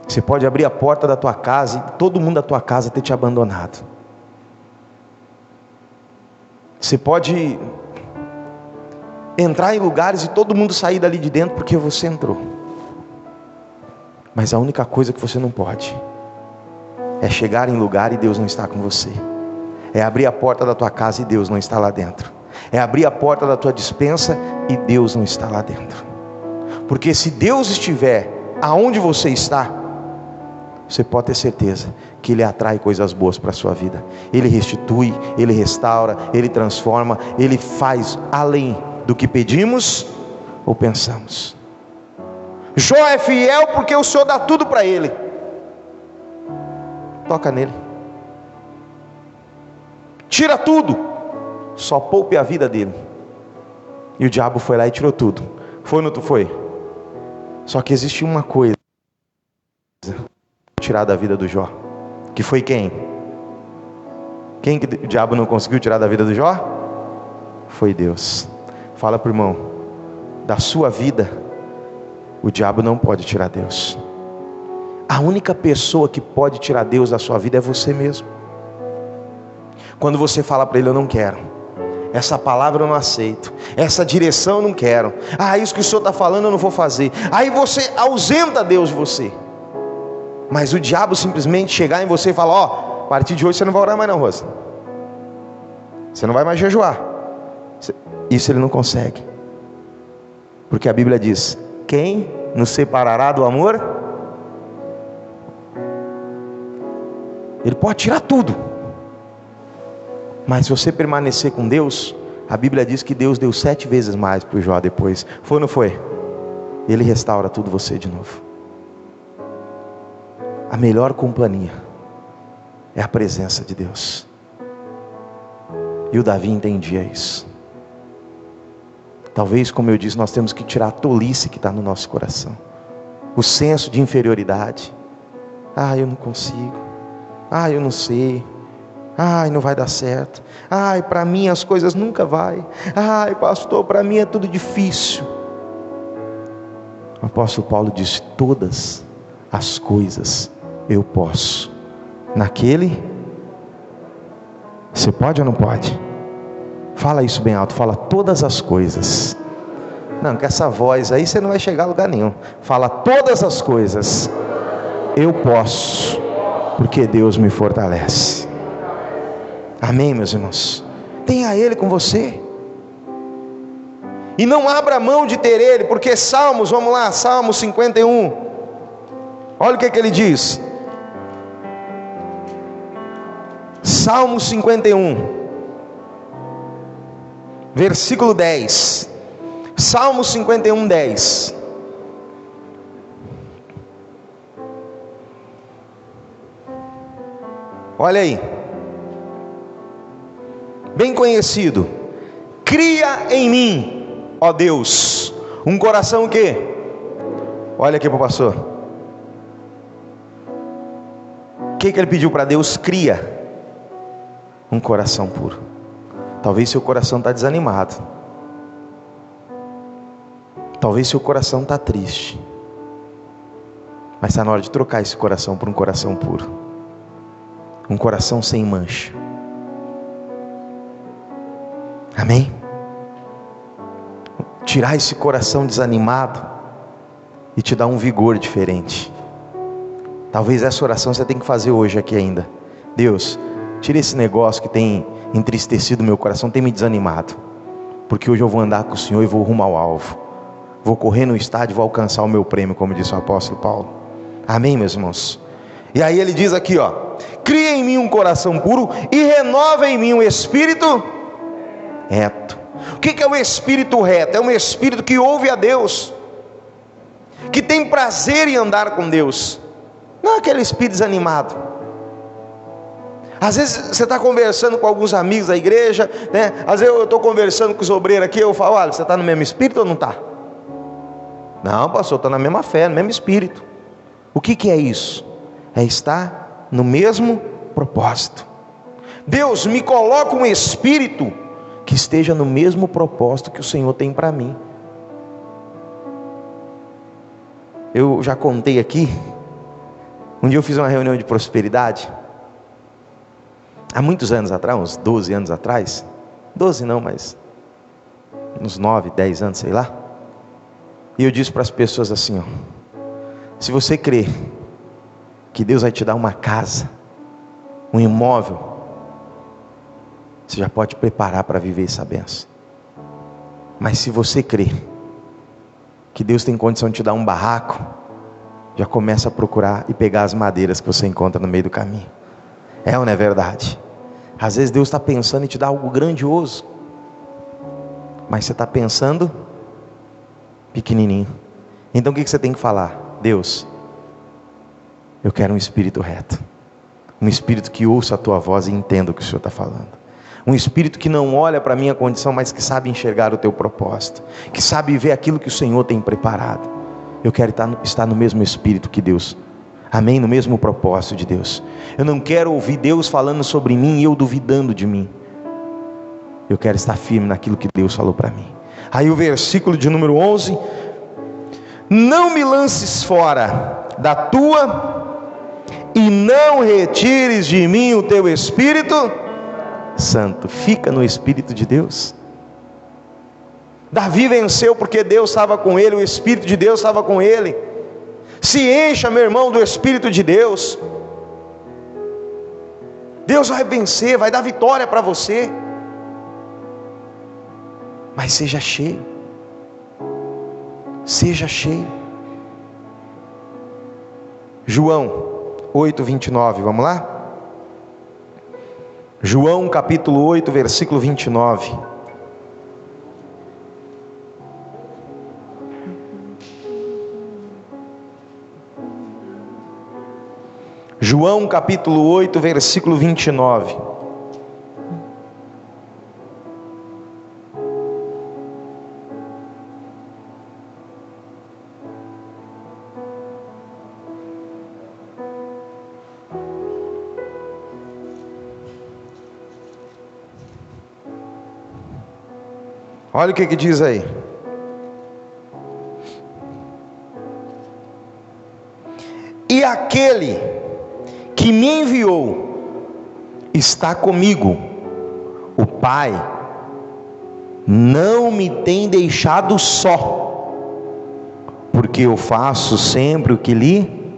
Você pode abrir a porta da tua casa e todo mundo da tua casa ter te abandonado. Você pode entrar em lugares e todo mundo sair dali de dentro porque você entrou. Mas a única coisa que você não pode é chegar em lugar e Deus não está com você. É abrir a porta da tua casa e Deus não está lá dentro. É abrir a porta da tua despensa e Deus não está lá dentro. Porque se Deus estiver aonde você está, você pode ter certeza que Ele atrai coisas boas para a sua vida. Ele restitui, Ele restaura, Ele transforma, Ele faz além do que pedimos ou pensamos. Jó é fiel porque o Senhor dá tudo para ele. Toca nele. Tira tudo, só poupe a vida dele. E o diabo foi lá e tirou tudo. Foi ou não foi? Só que existe uma coisa tirar da vida do Jó, que foi quem? Quem que o diabo não conseguiu tirar da vida do Jó? Foi Deus. Fala para o irmão, da sua vida o diabo não pode tirar Deus. A única pessoa que pode tirar Deus da sua vida é você mesmo. Quando você fala para ele, eu não quero, essa palavra eu não aceito, essa direção eu não quero, isso que o Senhor está falando eu não vou fazer, aí você ausenta Deus de você. Mas o diabo simplesmente chegar em você e falar, a partir de hoje você não vai orar mais não, Rosa, você não vai mais jejuar. Isso ele não consegue, porque a Bíblia diz, quem nos separará do amor? Ele pode tirar tudo, mas se você permanecer com Deus, a Bíblia diz que Deus deu 7 vezes mais para o Jó depois. Foi ou não foi? Ele restaura tudo você de novo. A melhor companhia é a presença de Deus. E o Davi entendia isso. Talvez, como eu disse, nós temos que tirar a tolice que está no nosso coração, o senso de inferioridade. Eu não consigo, eu não sei, não vai dar certo, para mim as coisas nunca vai, pastor, para mim é tudo difícil. O apóstolo Paulo disse, todas as coisas eu posso naquele. Você pode ou não pode? Fala isso bem alto, fala todas as coisas. Não, com essa voz aí você não vai chegar a lugar nenhum. Fala todas as coisas eu posso, porque Deus me fortalece. Amém, meus irmãos? Tenha Ele com você, e não abra mão de ter Ele, porque Salmos, vamos lá, Salmo 51, olha o que ele diz. Salmo 51, versículo 10. Salmo 51, 10. Olha aí, bem conhecido. Cria em mim, ó Deus, um coração o quê? Olha aqui para o pastor. O que ele pediu para Deus? Cria um coração puro. Talvez seu coração está desanimado, talvez seu coração está triste, mas está na hora de trocar esse coração por um coração puro, um coração sem mancha. Amém? Tirar esse coração desanimado e te dar um vigor diferente. Talvez essa oração você tem que fazer hoje aqui ainda. Deus, tira esse negócio que tem entristecido meu coração, tem me desanimado, porque hoje eu vou andar com o Senhor e vou rumo ao alvo, vou correr no estádio e vou alcançar o meu prêmio, como disse o apóstolo Paulo. Amém, meus irmãos? E aí ele diz aqui, cria em mim um coração puro e renova em mim um espírito reto. O que é o espírito reto? É um espírito que ouve a Deus, que tem prazer em andar com Deus, não aquele espírito desanimado. Às vezes você está conversando com alguns amigos da igreja, né? Às vezes eu estou conversando com os obreiros aqui, eu falo, olha, você está no mesmo espírito ou não está? Não, pastor, estou na mesma fé, no mesmo espírito. O que é isso? É estar no mesmo propósito. Deus, me coloca um espírito que esteja no mesmo propósito que o Senhor tem para mim. Eu já contei aqui, um dia eu fiz uma reunião de prosperidade, há muitos anos atrás, uns 12 anos atrás, 12 não, mas uns 9, 10 anos, sei lá. E eu disse para as pessoas assim, se você crê que Deus vai te dar uma casa, um imóvel, você já pode preparar para viver essa bênção. Mas se você crê que Deus tem condição de te dar um barraco, já começa a procurar e pegar as madeiras que você encontra no meio do caminho. É ou não é verdade? Às vezes Deus está pensando em te dar algo grandioso, mas você está pensando pequenininho. Então o que você tem que falar? Deus, eu quero um espírito reto, um espírito que ouça a tua voz e entenda o que o Senhor está falando, um espírito que não olha para a minha condição, mas que sabe enxergar o teu propósito, que sabe ver aquilo que o Senhor tem preparado. Eu quero estar no mesmo espírito que Deus, amém? No mesmo propósito de Deus. Eu não quero ouvir Deus falando sobre mim e eu duvidando de mim. Eu quero estar firme naquilo que Deus falou para mim. Aí o versículo de número 11: não me lances fora da tua, e não retires de mim o teu Espírito Santo. Fica no Espírito de Deus. Davi venceu porque Deus estava com ele, o Espírito de Deus estava com ele. Se encha, meu irmão, do Espírito de Deus. Deus vai vencer, vai dar vitória para você. Mas seja cheio. Seja cheio. João 8:29, vamos lá? João capítulo 8, versículo 29. João capítulo 8, versículo 29. Olha o que diz aí. E aquele que me enviou está comigo. O Pai não me tem deixado só, porque eu faço sempre o que lhe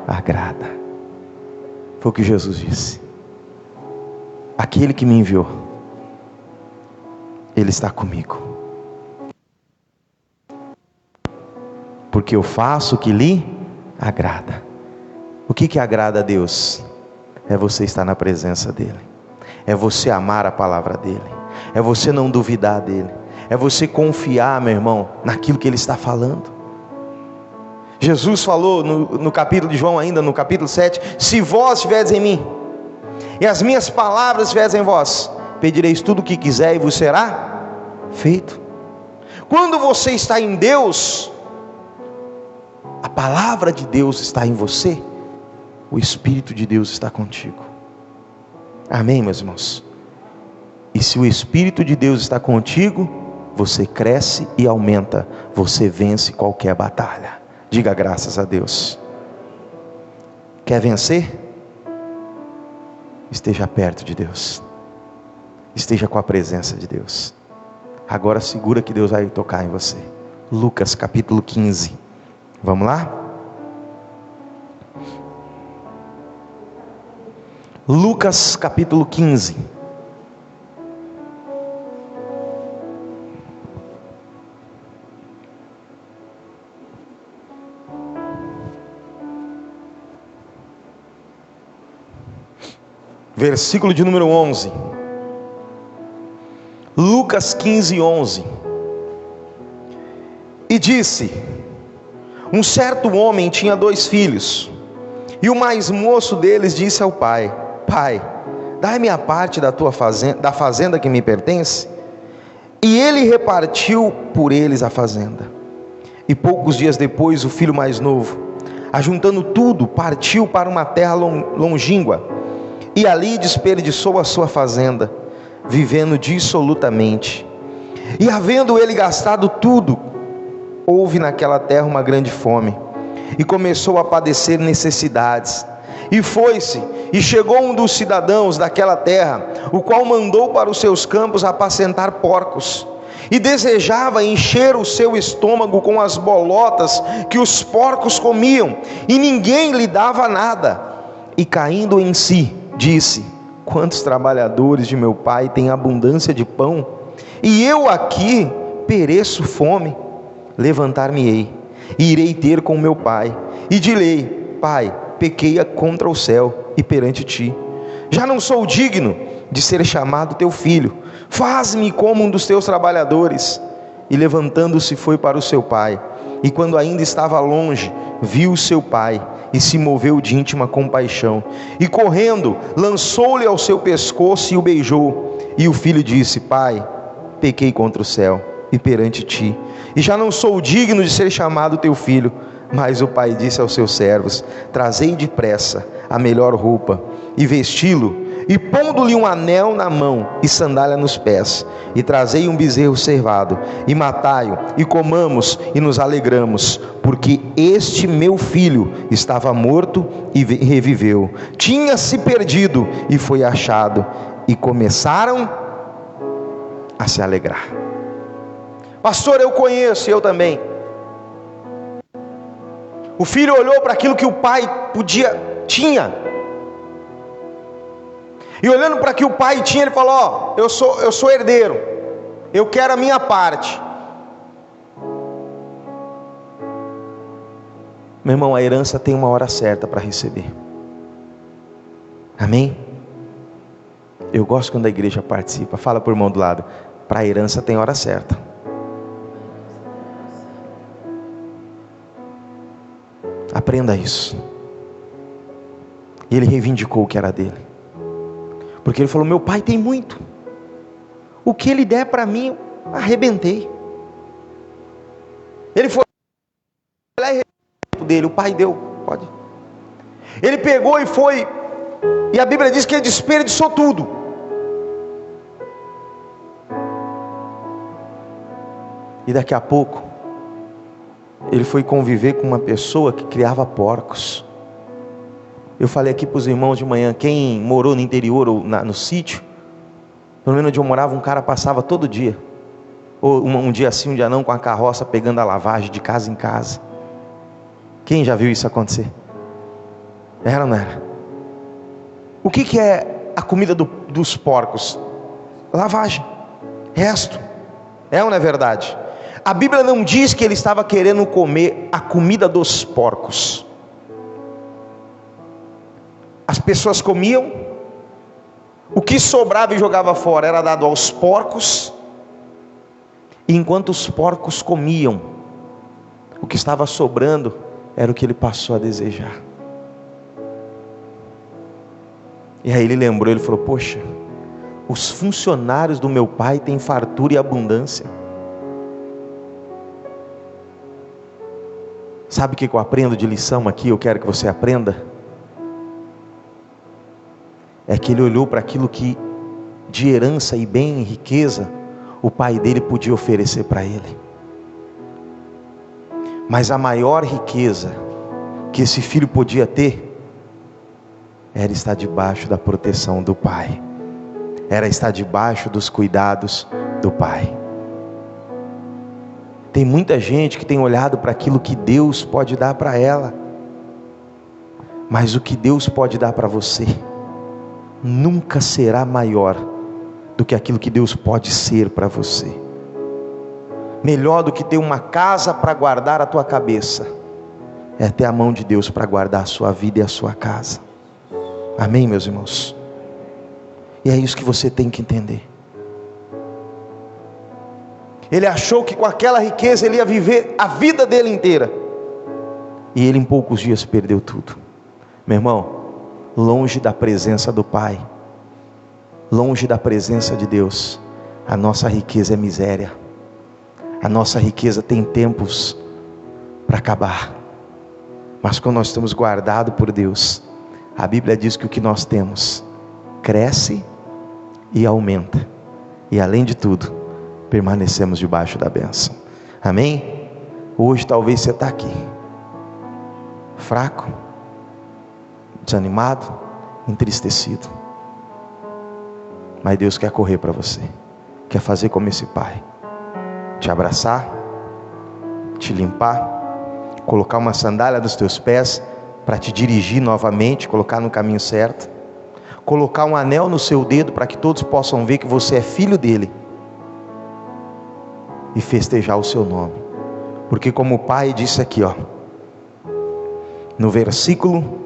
agrada. Foi o que Jesus disse. Aquele que me enviou, Ele está comigo, porque eu faço o que lhe agrada. O que agrada a Deus? É você estar na presença dEle, é você amar a palavra dEle, é você não duvidar dEle, é você confiar, meu irmão, naquilo que Ele está falando. Jesus falou no capítulo de João, ainda no capítulo 7, se vós estiverdes em mim, e as minhas palavras estiverem em vós, pedireis tudo o que quiser e vos será feito. Quando você está em Deus, a palavra de Deus está em você, o Espírito de Deus está contigo. Amém, meus irmãos? E se o Espírito de Deus está contigo, você cresce e aumenta, você vence qualquer batalha. Diga graças a Deus. Quer vencer? Esteja perto de Deus, esteja com a presença de Deus. Agora segura que Deus vai tocar em você. Lucas capítulo 15, vamos lá? Lucas capítulo 15. Versículo de número 11. Lucas 15, 11. E disse: um certo homem tinha 2 filhos, e o mais moço deles disse ao pai: Pai, dai-me a parte da fazenda que me pertence. E ele repartiu por eles a fazenda. E poucos dias depois, o filho mais novo, ajuntando tudo, partiu para uma terra longínqua, e ali desperdiçou a sua fazenda, vivendo dissolutamente. E havendo ele gastado tudo, houve naquela terra uma grande fome, e começou a padecer necessidades. E foi-se, e chegou um dos cidadãos daquela terra, o qual mandou para os seus campos apacentar porcos, e desejava encher o seu estômago com as bolotas que os porcos comiam, e ninguém lhe dava nada. E caindo em si, disse: quantos trabalhadores de meu pai têm abundância de pão, e eu aqui pereço fome. Levantar-me-ei, e irei ter com meu pai, e direi: Pai, pequei contra o céu e perante ti, já não sou digno de ser chamado teu filho, faz-me como um dos teus trabalhadores. E levantando-se foi para o seu pai, e quando ainda estava longe, viu seu pai, e se moveu de íntima compaixão, e correndo, lançou-lhe ao seu pescoço e o beijou. E o filho disse: Pai, pequei contra o céu e perante ti, e já não sou digno de ser chamado teu filho. Mas o pai disse aos seus servos: Trazei depressa a melhor roupa, e vesti-lo, e pondo-lhe um anel na mão e sandália nos pés, e trazei um bezerro cevado, e matai-o, e comamos e nos alegramos, porque este meu filho estava morto e reviveu, tinha se perdido e foi achado. E começaram a se alegrar. Pastor, eu conheço, eu também. O filho olhou para aquilo que o pai tinha, e olhando para o que o pai tinha, ele falou: eu sou herdeiro, eu quero a minha parte. Meu irmão, a herança tem uma hora certa para receber. Amém? Eu gosto quando a igreja participa. Fala para o irmão do lado: para a herança tem hora certa. Aprenda isso. E ele reivindicou o que era dele, porque ele falou: meu pai tem muito, o que ele der para mim, eu arrebentei. Ele foi lá e dele, o pai deu, pode. Ele pegou e foi, e a Bíblia diz que ele desperdiçou tudo. E daqui a pouco ele foi conviver com uma pessoa que criava porcos. Eu falei aqui para os irmãos de manhã, quem morou no interior ou no sítio, pelo menos onde eu morava, um cara passava todo dia, ou um dia sim, um dia não, com a carroça pegando a lavagem de casa em casa. Quem já viu isso acontecer? Era ou não era? O que é a comida dos porcos? Lavagem, resto. É ou não é verdade? A Bíblia não diz que ele estava querendo comer a comida dos porcos. As pessoas comiam, o que sobrava e jogava fora era dado aos porcos, e enquanto os porcos comiam, o que estava sobrando era o que ele passou a desejar. E aí ele lembrou, ele falou: poxa, os funcionários do meu pai têm fartura e abundância. Sabe o que eu aprendo de lição aqui? Eu quero que você aprenda. É que ele olhou para aquilo que de herança e bem e riqueza o pai dele podia oferecer para ele. Mas a maior riqueza que esse filho podia ter era estar debaixo da proteção do pai, era estar debaixo dos cuidados do pai. Tem muita gente que tem olhado para aquilo que Deus pode dar para ela, mas o que Deus pode dar para você nunca será maior do que aquilo que Deus pode ser para você. Melhor do que ter uma casa para guardar a tua cabeça, é ter a mão de Deus para guardar a sua vida e a sua casa. Amém, meus irmãos? E é isso que você tem que entender. Ele achou que com aquela riqueza ele ia viver a vida dele inteira, e ele em poucos dias perdeu tudo. Meu irmão, longe da presença do Pai, longe da presença de Deus, a nossa riqueza é miséria. A nossa riqueza tem tempos para acabar, mas quando nós estamos guardados por Deus, a Bíblia diz que o que nós temos cresce e aumenta, e além de tudo, permanecemos debaixo da bênção. Amém? Hoje talvez você está aqui fraco, desanimado, entristecido, mas Deus quer correr para você, quer fazer como esse pai, te abraçar, te limpar, colocar uma sandália nos teus pés para te dirigir novamente, colocar no caminho certo, colocar um anel no seu dedo para que todos possam ver que você é filho dele, e festejar o seu nome, porque como o pai disse aqui, no versículo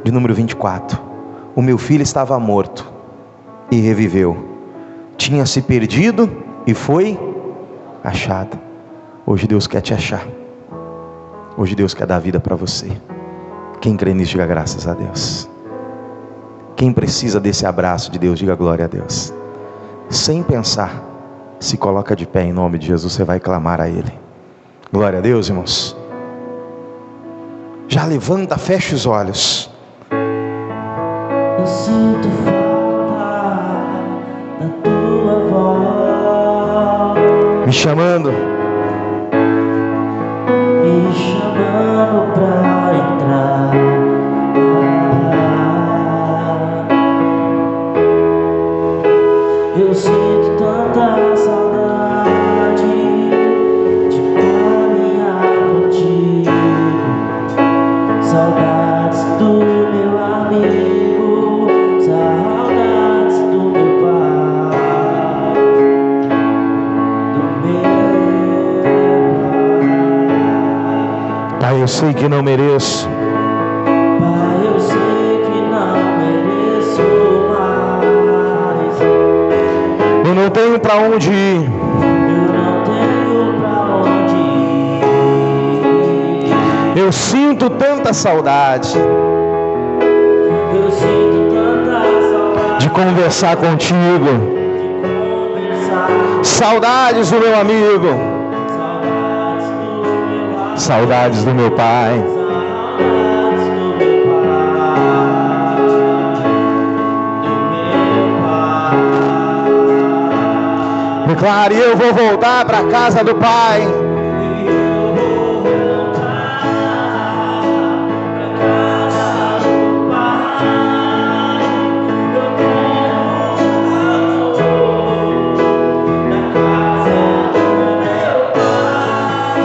de número 24. O meu filho estava morto e reviveu, tinha se perdido e foi achado. Hoje Deus quer te achar. Hoje Deus quer dar vida para você. Quem crê nisso, diga graças a Deus. Quem precisa desse abraço de Deus, diga glória a Deus. Sem pensar, se coloca de pé em nome de Jesus, você vai clamar a Ele. Glória a Deus, irmãos. Já levanta, fecha os olhos. Eu sinto falta da tua voz, Me chamando pra entrar. Eu sinto tanta saudade de caminhar contigo, saudades do meu amigo, saudades do meu pai, do meu pai. Pai, eu sei que não mereço, Pai, eu sei que não mereço mais. eu não tenho para onde ir, Eu não tenho pra onde ir. eu sinto tanta saudade Eu sinto tanta saudade de conversar contigo, de conversar. saudades do meu amigo, Saudades do meu pai. saudades do meu pai. Saudades do meu pai. Do meu pai. Declare: eu vou voltar para a casa do Pai. E eu vou voltar pra casa do Pai. Eu quero na casa do meu Pai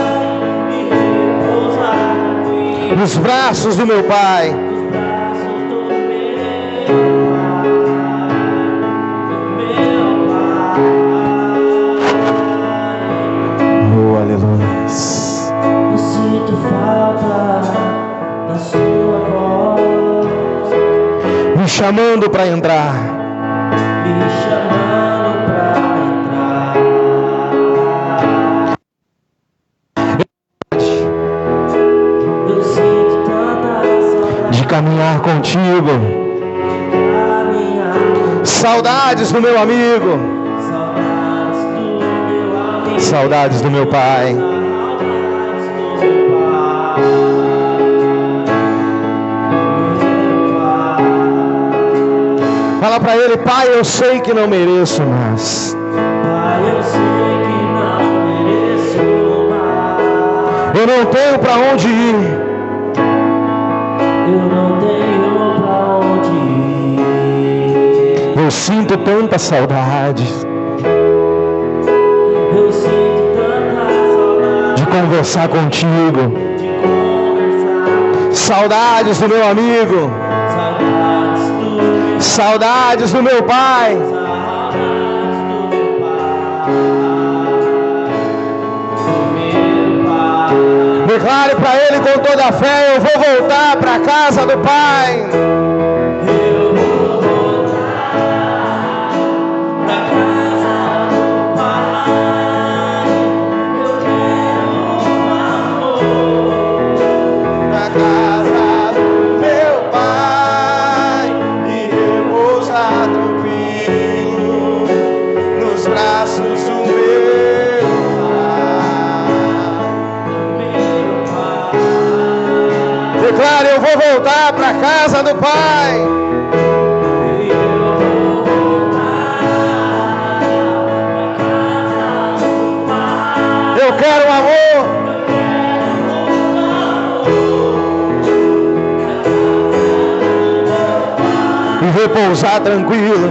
e repousar tranquilo Nos braços do meu Pai. nos braços do meu Pai, Oh, aleluia. Eu sinto falta da sua voz, Me chamando para entrar. me chamando pra entrar. Eu sinto tanta saudade De caminhar contigo. de caminhar, Saudades do meu amigo. saudades do meu amigo, Saudades do meu Pai. saudades do meu pai, do meu pai. Fala para ele: Pai, eu sei que não mereço mais, Pai, eu sei que não mereço mais. eu não tenho para onde ir, Eu não tenho pra onde ir. eu sinto tanta saudade Eu sinto tanta saudade de conversar contigo. de conversar. Saudades do meu amigo. Saudades do meu Saudades do meu Pai. saudades do meu pai. Do meu pai. Declare para ele com toda a fé: eu vou voltar para a casa do Pai. Eu vou voltar pra casa do Pai. Eu quero amor. Na casa do meu Pai e repousar tranquilo nos braços do meu Pai. Declare: eu vou voltar para a casa do Pai. Eu quero amor. E repousar tranquilo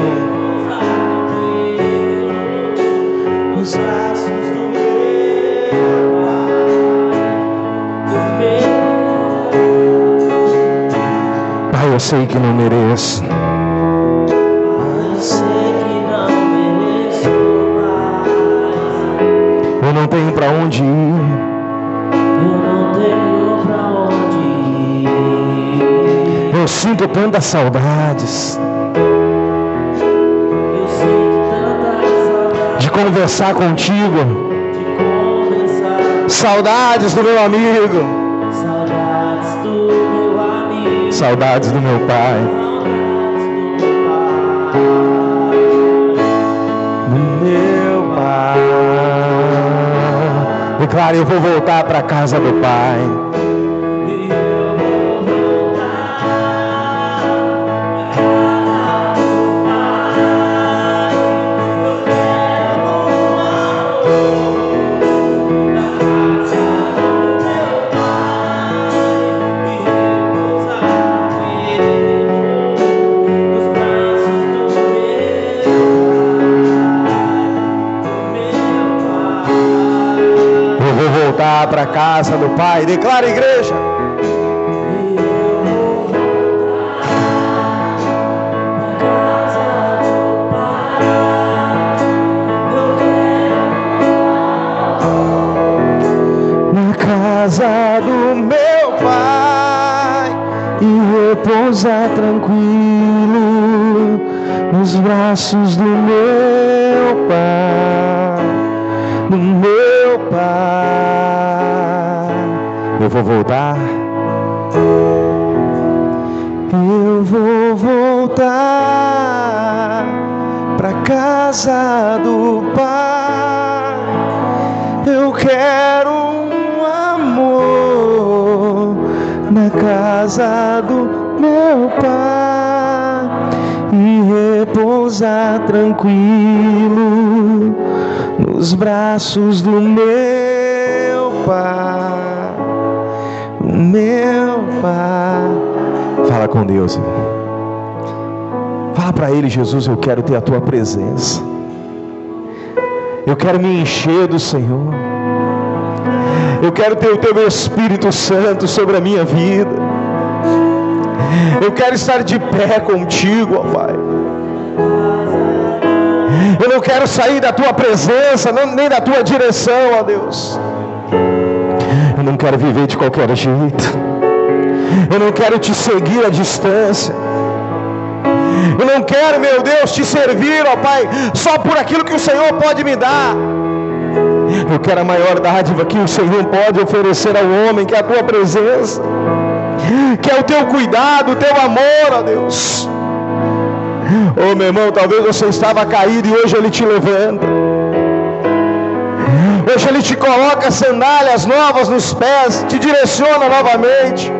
nos braços do meu Pai. Eu sei que não mereço, Eu sei que não mereço mais. eu não tenho para onde ir, Eu não tenho pra onde sinto tantas saudades de conversar contigo. Saudades do meu amigo. Saudades do meu pai. Do meu pai. Declare: eu vou voltar para a casa do pai. Para a casa do pai. Declara, igreja. Na casa do meu pai e repousar tranquilo nos braços do meu pai, do meu pai. Eu vou voltar. Eu vou voltar pra casa do pai. Eu quero um amor na casa do meu pai e repousar tranquilo nos braços do meu pai. Meu pai. Fala com Deus. Fala para Ele: Jesus, eu quero ter a Tua presença. Eu quero me encher do Senhor. Eu quero ter o Teu Espírito Santo sobre a minha vida. Eu quero estar de pé contigo, ó Pai. Eu não quero sair da Tua presença, nem da Tua direção, ó Deus. Eu não quero viver de qualquer jeito. Eu não quero te seguir à distância. Eu não quero, meu Deus, te servir, ó Pai, só por aquilo que o Senhor pode me dar. Eu quero a maior dádiva que o Senhor pode oferecer ao homem, que é a Tua presença, que é o Teu cuidado, o Teu amor, ó Deus. Oh, meu irmão, talvez você estava caído e hoje Ele te levanta. Hoje Ele te coloca sandálias novas nos pés, te direciona novamente.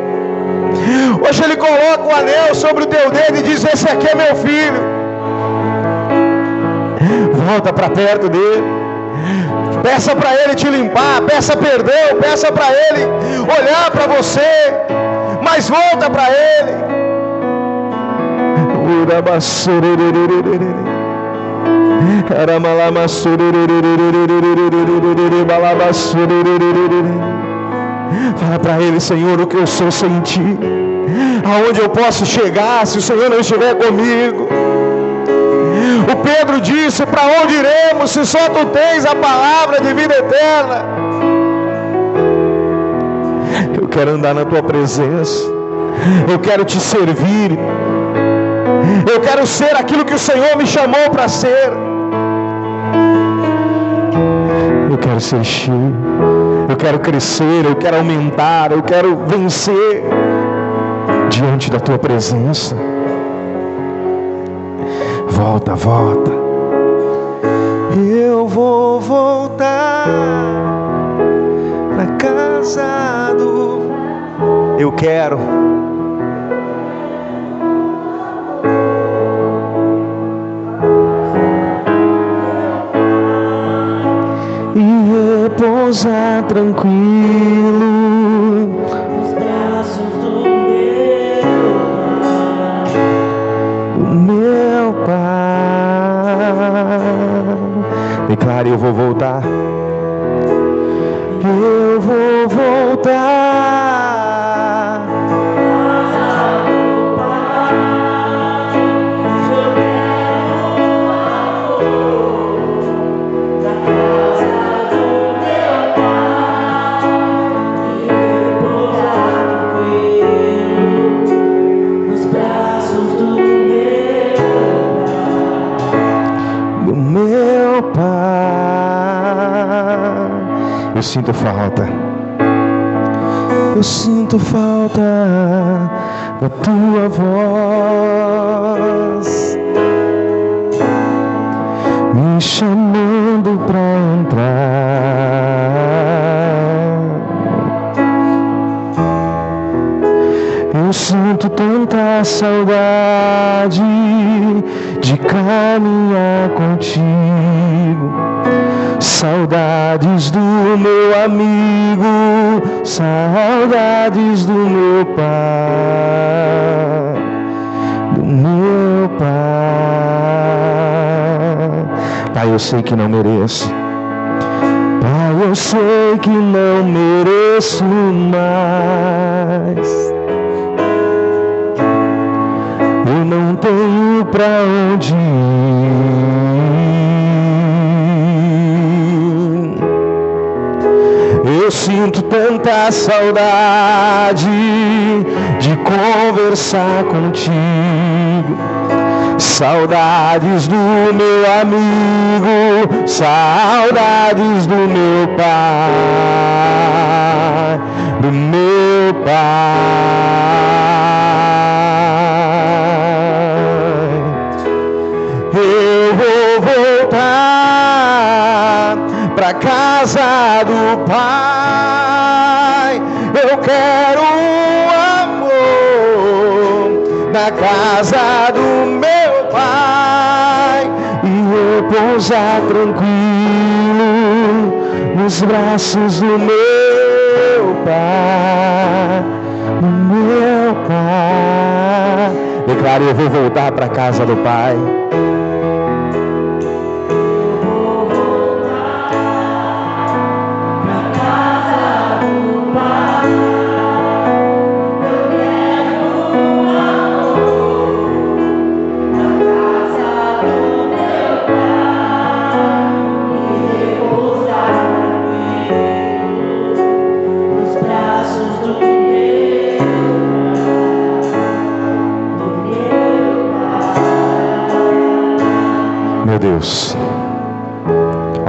Hoje Ele coloca o anel sobre o teu dedo e diz: esse aqui é meu filho. Volta para perto dele. Peça para Ele te limpar, peça perdão, peça para Ele olhar para você, mas volta para Ele. Fala para Ele: Senhor, o que eu sou sem Ti? Aonde eu posso chegar se o Senhor não estiver comigo? O Pedro disse: para onde iremos se só Tu tens a palavra de vida eterna? Eu quero andar na Tua presença. Eu quero Te servir. Eu quero ser aquilo que o Senhor me chamou para ser. Eu quero ser cheio. Eu quero crescer. Eu quero aumentar. Eu quero vencer diante da Tua presença. Volta, volta. Eu vou voltar pra casa do... Eu quero. E repousar tranquilo nos braços do meu pai. Declare: eu vou voltar. Eu vou voltar. Eu sinto falta. Eu sinto falta da tua voz me chamando pra entrar. Eu sinto tanta saudade de caminhar contigo. Saudades do meu amigo, saudades do meu pai, do meu pai. Pai, eu sei que não mereço. Pai, eu sei que não mereço mais. Eu não tenho pra onde ir. Eu sinto tanta saudade de conversar contigo. Saudades do meu amigo, saudades do meu pai, do meu pai. Eu vou voltar pra casa do Pai. Eu quero um amor na casa do meu Pai e eu pousar tranquilo nos braços do meu Pai, do meu Pai. Declaro: eu vou voltar para a casa do Pai. Deus,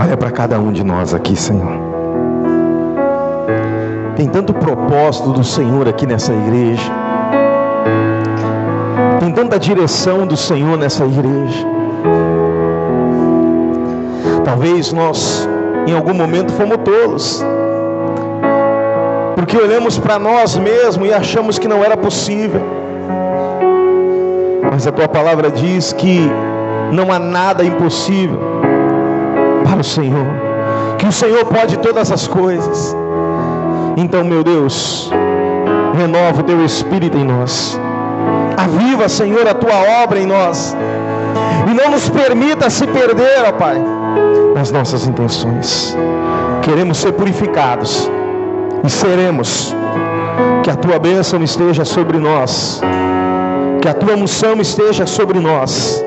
olha para cada um de nós aqui, Senhor. Tem tanto propósito do Senhor aqui nessa igreja. Tem tanta direção do Senhor nessa igreja. Talvez nós, em algum momento, fomos tolos, porque olhamos para nós mesmos e achamos que não era possível. Mas a Tua palavra diz que não há nada impossível para o Senhor, que o Senhor pode todas as coisas. Então, meu Deus, renova o Teu Espírito em nós. Aviva, Senhor, a Tua obra em nós. E não nos permita se perder, ó Pai, nas nossas intenções. Queremos ser purificados e seremos. Que a Tua bênção esteja sobre nós, que a Tua unção esteja sobre nós,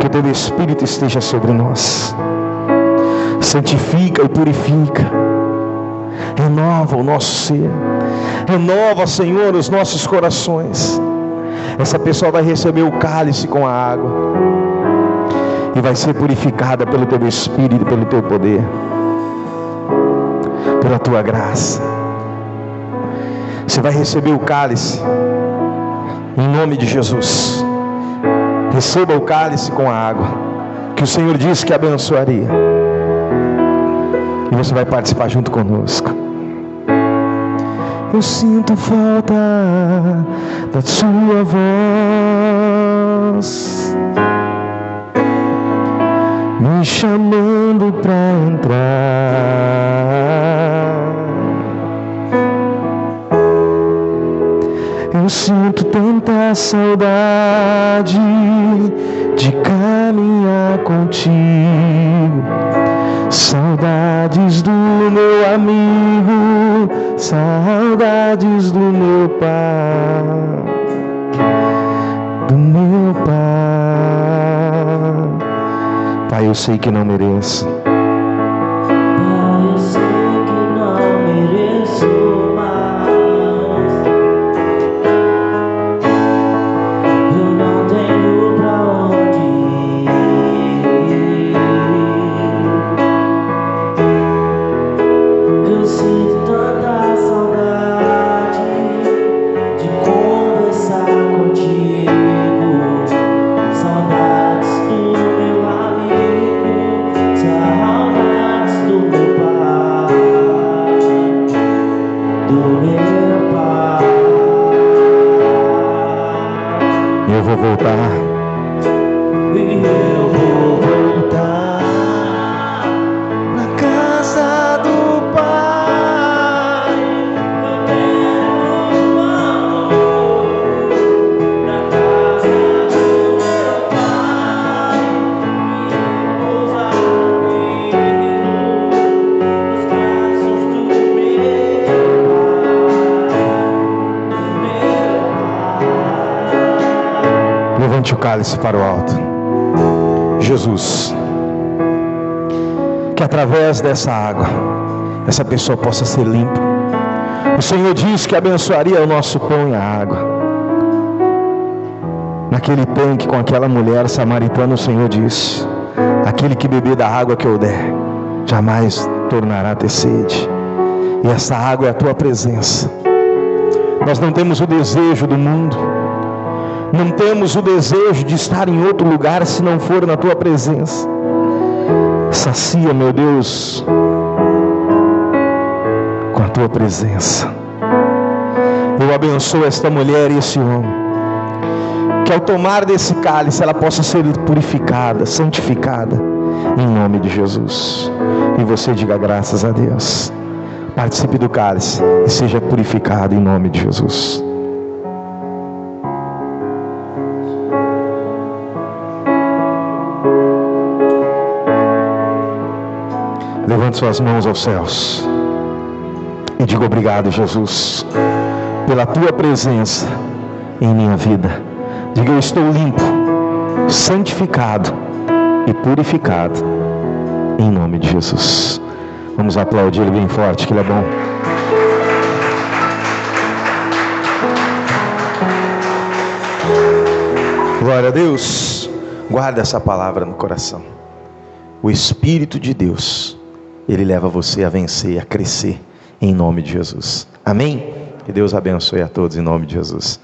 que o Teu Espírito esteja sobre nós. Santifica e purifica. Renova o nosso ser. Renova, Senhor, os nossos corações. Essa pessoa vai receber o cálice com a água e vai ser purificada pelo Teu Espírito, pelo Teu poder, pela Tua graça. Você vai receber o cálice em nome de Jesus. Receba o cálice com a água que o Senhor disse que abençoaria, e você vai participar junto conosco. Eu sinto falta da Sua voz me chamando para entrar. Eu sinto tanta saudade de caminhar contigo. Saudades do meu amigo, saudades do meu pai, do meu pai. Pai, eu sei que não mereço. Pai, eu sei que não mereço mais. Eu não tenho pra onde ir. voltar. E eu vou voltar Na casa do Pai. Eu quero um amor na casa do meu Pai. E pousar nos braços do meu Pai. Levante o cálice para o alto. Jesus, que através dessa água, essa pessoa possa ser limpa. O Senhor disse que abençoaria o nosso pão e a água. Naquele tanque com aquela mulher samaritana, o Senhor disse: aquele que beber da água que eu der, jamais tornará a ter sede. E essa água é a tua presença. Nós não temos o desejo do mundo, não temos o desejo de estar em outro lugar se não for na tua presença. Sacia, meu Deus, com a tua presença. Eu abençoo esta mulher e esse homem, que ao tomar desse cálice ela possa ser purificada, santificada, em nome de Jesus. E você diga graças a Deus. Participe do cálice e seja purificado em nome de Jesus. Levante suas mãos aos céus e diga: obrigado, Jesus, pela tua presença em minha vida. Diga: eu estou limpo, santificado e purificado em nome de Jesus. Vamos aplaudir ele bem forte, que ele é bom. Glória a Deus. Guarda essa palavra no coração. O Espírito de Deus, ele leva você a vencer, a crescer em nome de Jesus. Amém? Que Deus abençoe a todos em nome de Jesus.